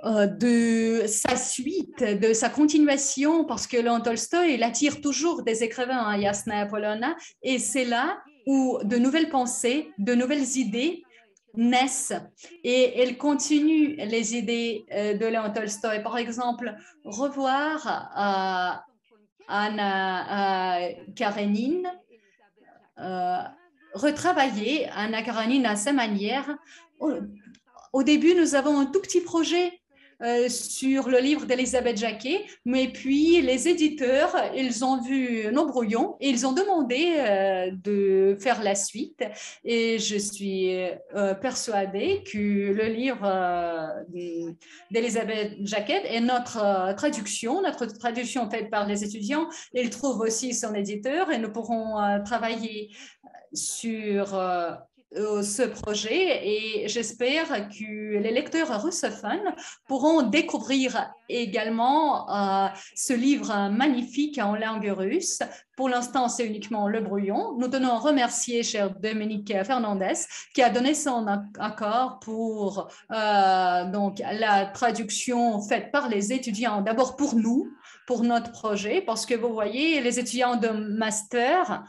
D: de sa suite, de sa continuation, parce que Léon Tolstoï, il attire toujours des écrivains à Jasna Polana, et c'est là où de nouvelles pensées, de nouvelles idées naissent et elles continuent les idées de Léon Tolstoï. Par exemple, revoir Anna Karenine, retravailler Anna Karenine à sa manière. Au début, nous avons un tout petit projet sur le livre d'Elisabeth Jacquet, mais puis les éditeurs, ils ont vu nos brouillons et ils ont demandé de faire la suite. Et je suis persuadée que le livre d'Elisabeth Jacquet est notre traduction faite par les étudiants. Ils trouvent aussi son éditeur et nous pourrons travailler sur ce projet et j'espère que les lecteurs russophones pourront découvrir également ce livre magnifique en langue russe. Pour l'instant, c'est uniquement le brouillon. Nous tenons à remercier cher Dominique Fernandez qui a donné son accord pour donc, la traduction faite par les étudiants, d'abord pour nous, pour notre projet, parce que vous voyez, les étudiants de master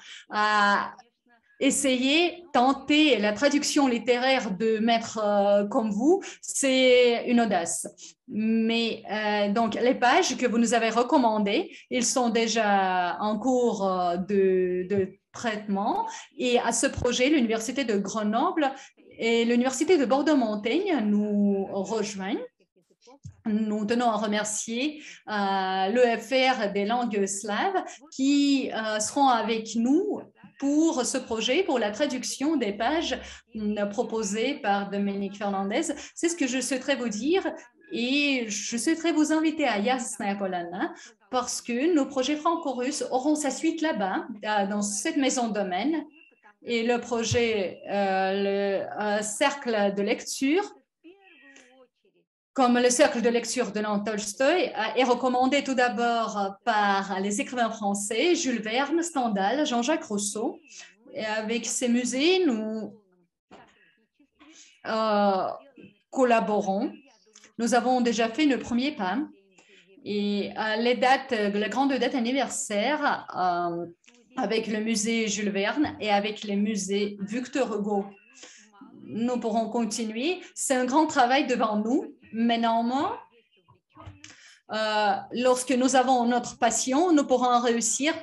D: essayer, tenter la traduction littéraire de maîtres comme vous, c'est une audace. Mais donc, les pages que vous nous avez recommandées, ils sont déjà en cours de traitement. Et à ce projet, l'Université de Grenoble et l'Université de Bordeaux-Montaigne nous rejoignent. Nous tenons à remercier l'EFR des langues slaves qui seront avec nous pour ce projet, pour la traduction des pages proposées par Dominique Fernandez. C'est ce que je souhaiterais vous dire et je souhaiterais vous inviter à Jasna Polana parce que nos projets franco-russes auront sa suite là-bas, dans cette maison domaine. Et le projet, le cercle de lecture, comme le cercle de lecture de Léon Tolstoï, est recommandé tout d'abord par les écrivains français, Jules Verne, Stendhal, Jean-Jacques Rousseau. Et avec ces musées, nous collaborons. Nous avons déjà fait le premier pas. Et les grandes dates anniversaires avec le musée Jules Verne et avec les musées Victor Hugo, nous pourrons continuer. C'est un grand travail devant nous. Mais néanmoins, lorsque nous avons notre passion, nous pourrons réussir.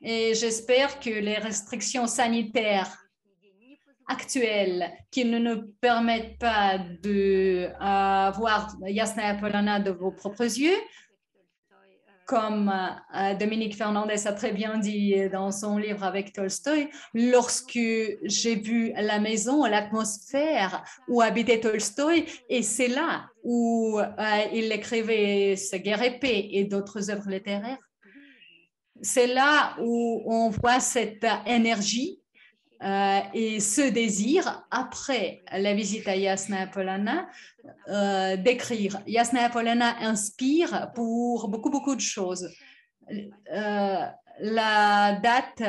D: Et j'espère que les restrictions sanitaires actuelles qui ne nous permettent pas de voir Jasna Polana de vos propres yeux, comme Dominique Fernandez a très bien dit dans son livre avec Tolstoï, lorsque j'ai vu la maison, l'atmosphère où habitait Tolstoï, et c'est là où il écrivait Ce Guerre épée et d'autres œuvres littéraires. C'est là où on voit cette énergie et ce désir, après la visite à Jasnaya Polana, d'écrire. Jasnaya Polana inspire pour beaucoup de choses. La date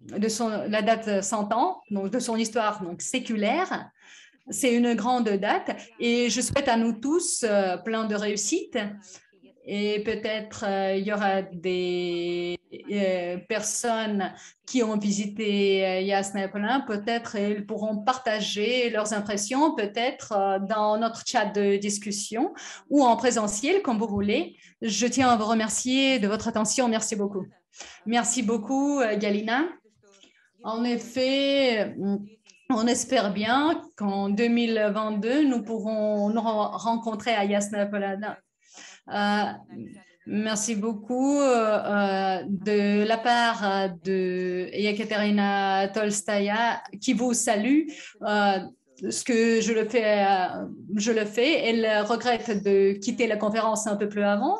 D: la date 100 ans, donc de son histoire donc séculaire, c'est une grande date et je souhaite à nous tous plein de réussite. Et peut-être il y aura des personnes qui ont visité Jasnaya Polana, peut-être ils pourront partager leurs impressions, peut-être dans notre chat de discussion ou en présentiel, comme vous voulez. Je tiens à vous remercier de votre attention. Merci beaucoup. Merci beaucoup, Galina. En effet, on espère bien qu'en 2022, nous pourrons nous rencontrer à Jasnaya Polana. Merci beaucoup de la part de Yekaterina Tolstaya qui vous salue. Ce que je le fais. Elle regrette de quitter la conférence un peu plus avant.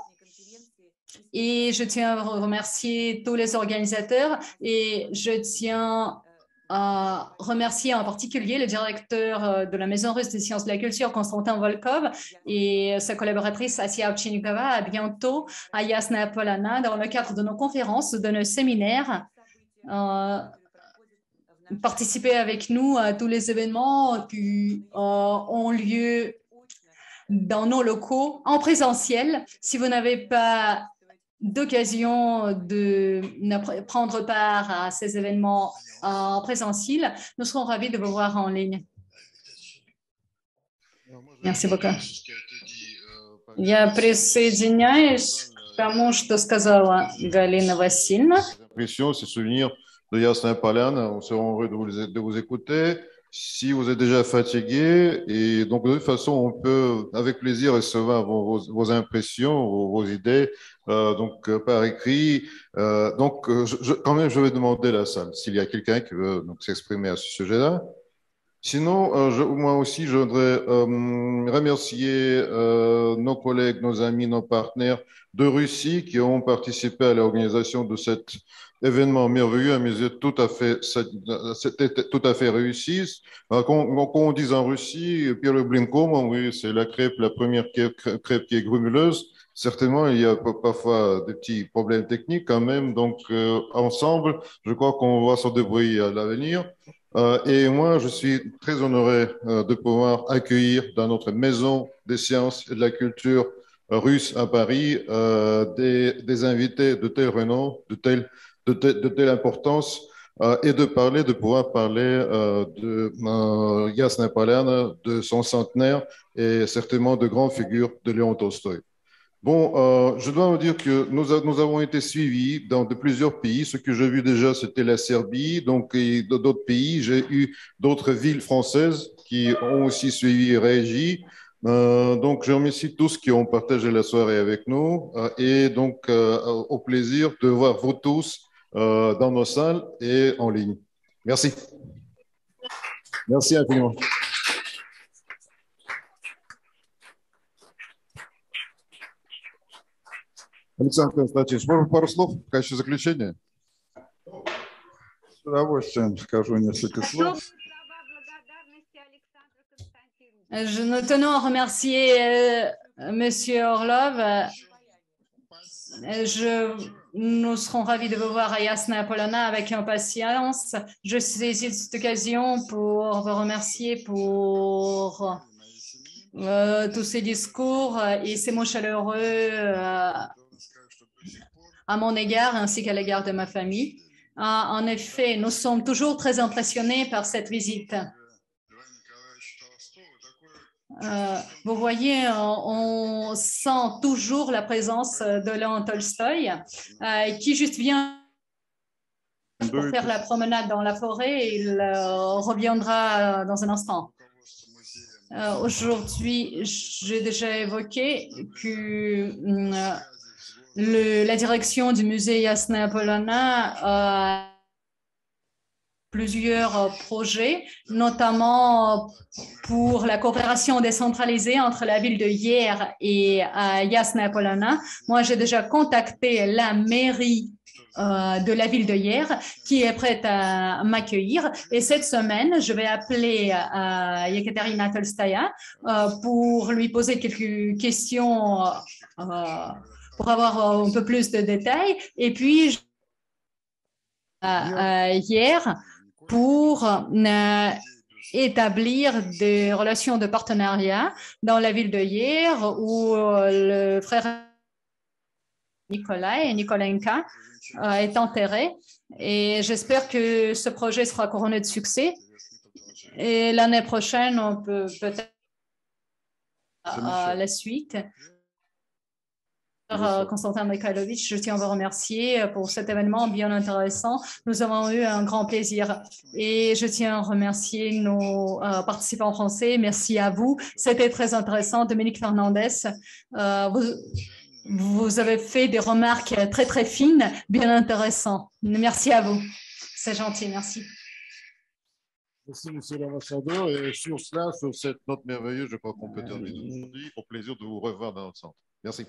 D: Et je tiens à remercier tous les organisateurs et je tiens à remercier en particulier le directeur de la Maison russe des sciences de la culture, Konstantin Volkov, et sa collaboratrice Asia Ovchinnikova. À bientôt à Jasnaya Polana dans le cadre de nos conférences, de nos séminaires. Participez avec nous à tous les événements qui ont lieu dans nos locaux en présentiel. Si vous n'avez pas d'occasion de prendre part à ces événements en présentiel, nous serons ravis de vous voir en ligne. Merci beaucoup. Я присоединяюсь к тому, что сказала Галина Васильевна.
A: Ces souvenirs de Jasnaya Polana, on sera heureux de vous écouter. Si vous êtes déjà fatigué, et donc de toute façon, on peut avec plaisir recevoir vos impressions, vos idées, par écrit. Quand même, je vais demander à la salle s'il y a quelqu'un qui veut s'exprimer à ce sujet-là. Sinon, moi aussi, je voudrais remercier nos collègues, nos amis, nos partenaires de Russie qui ont participé à l'organisation de cet événement merveilleux, à mes yeux c'était tout à fait réussi. Quand on dit en Russie, Первый блин комом, oui, c'est la première crêpe qui est grumeleuse. Certainement, il y a parfois des petits problèmes techniques quand même. Donc, ensemble, je crois qu'on va se débrouiller à l'avenir. Et moi, je suis très honoré de pouvoir accueillir dans notre maison des sciences et de la culture russe à Paris des invités de tel renom, de telle importance et de pouvoir parler de Jasnaya Polana, de son centenaire et certainement de grandes figures de Léon Tolstoï. Bon, je dois vous dire que nous avons été suivis dans plusieurs pays. Ce que j'ai vu déjà, c'était la Serbie, donc d'autres pays. J'ai eu d'autres villes françaises qui ont aussi suivi et réagi. Donc, je remercie tous qui ont partagé la soirée avec nous et donc au plaisir de voir vous tous dans nos salles et en ligne. Merci. Merci infiniment. Александр Константинович, может, пару слов в качестве заключения?
I: С удовольствием скажу несколько слов.
D: Nous tenons à remercier Monsieur Orlov. Nous serons ravis de vous voir à Jasnaya Polana avec impatience. Je saisis cette occasion pour vous remercier pour tous ces discours et ces mots chaleureux à mon égard ainsi qu'à l'égard de ma famille. En effet, nous sommes toujours très impressionnés par cette visite. Vous voyez, on sent toujours la présence de Léon Tolstoï qui juste vient pour faire la promenade dans la forêt et il reviendra dans un instant. Aujourd'hui, j'ai déjà évoqué que la direction du musée Jasnaya Polana plusieurs projets, notamment pour la coopération décentralisée entre la ville de Hyères et Jasna Polana. Moi, j'ai déjà contacté la mairie de la ville de Hyères qui est prête à m'accueillir. Et cette semaine, je vais appeler Yekaterina Tolstaya pour lui poser quelques questions pour avoir un peu plus de détails. Et puis, Hyères pour établir des relations de partenariat dans la ville de Hyères où le frère Nikolenka est enterré. Et j'espère que ce projet sera couronné de succès. Et l'année prochaine, on peut peut-être la suite. Constantin Mikhailovitch, je tiens à vous remercier pour cet événement bien intéressant. Nous avons eu un grand plaisir et je tiens à remercier nos participants français. Merci à vous. C'était très intéressant. Dominique Fernandez, vous avez fait des remarques très, très fines, bien intéressantes. Merci à vous. C'est gentil. Merci.
A: Merci, monsieur l'ambassadeur. Et sur cela, sur cette note merveilleuse, je crois qu'on peut terminer aujourd'hui. Au plaisir de vous revoir dans notre centre. Merci.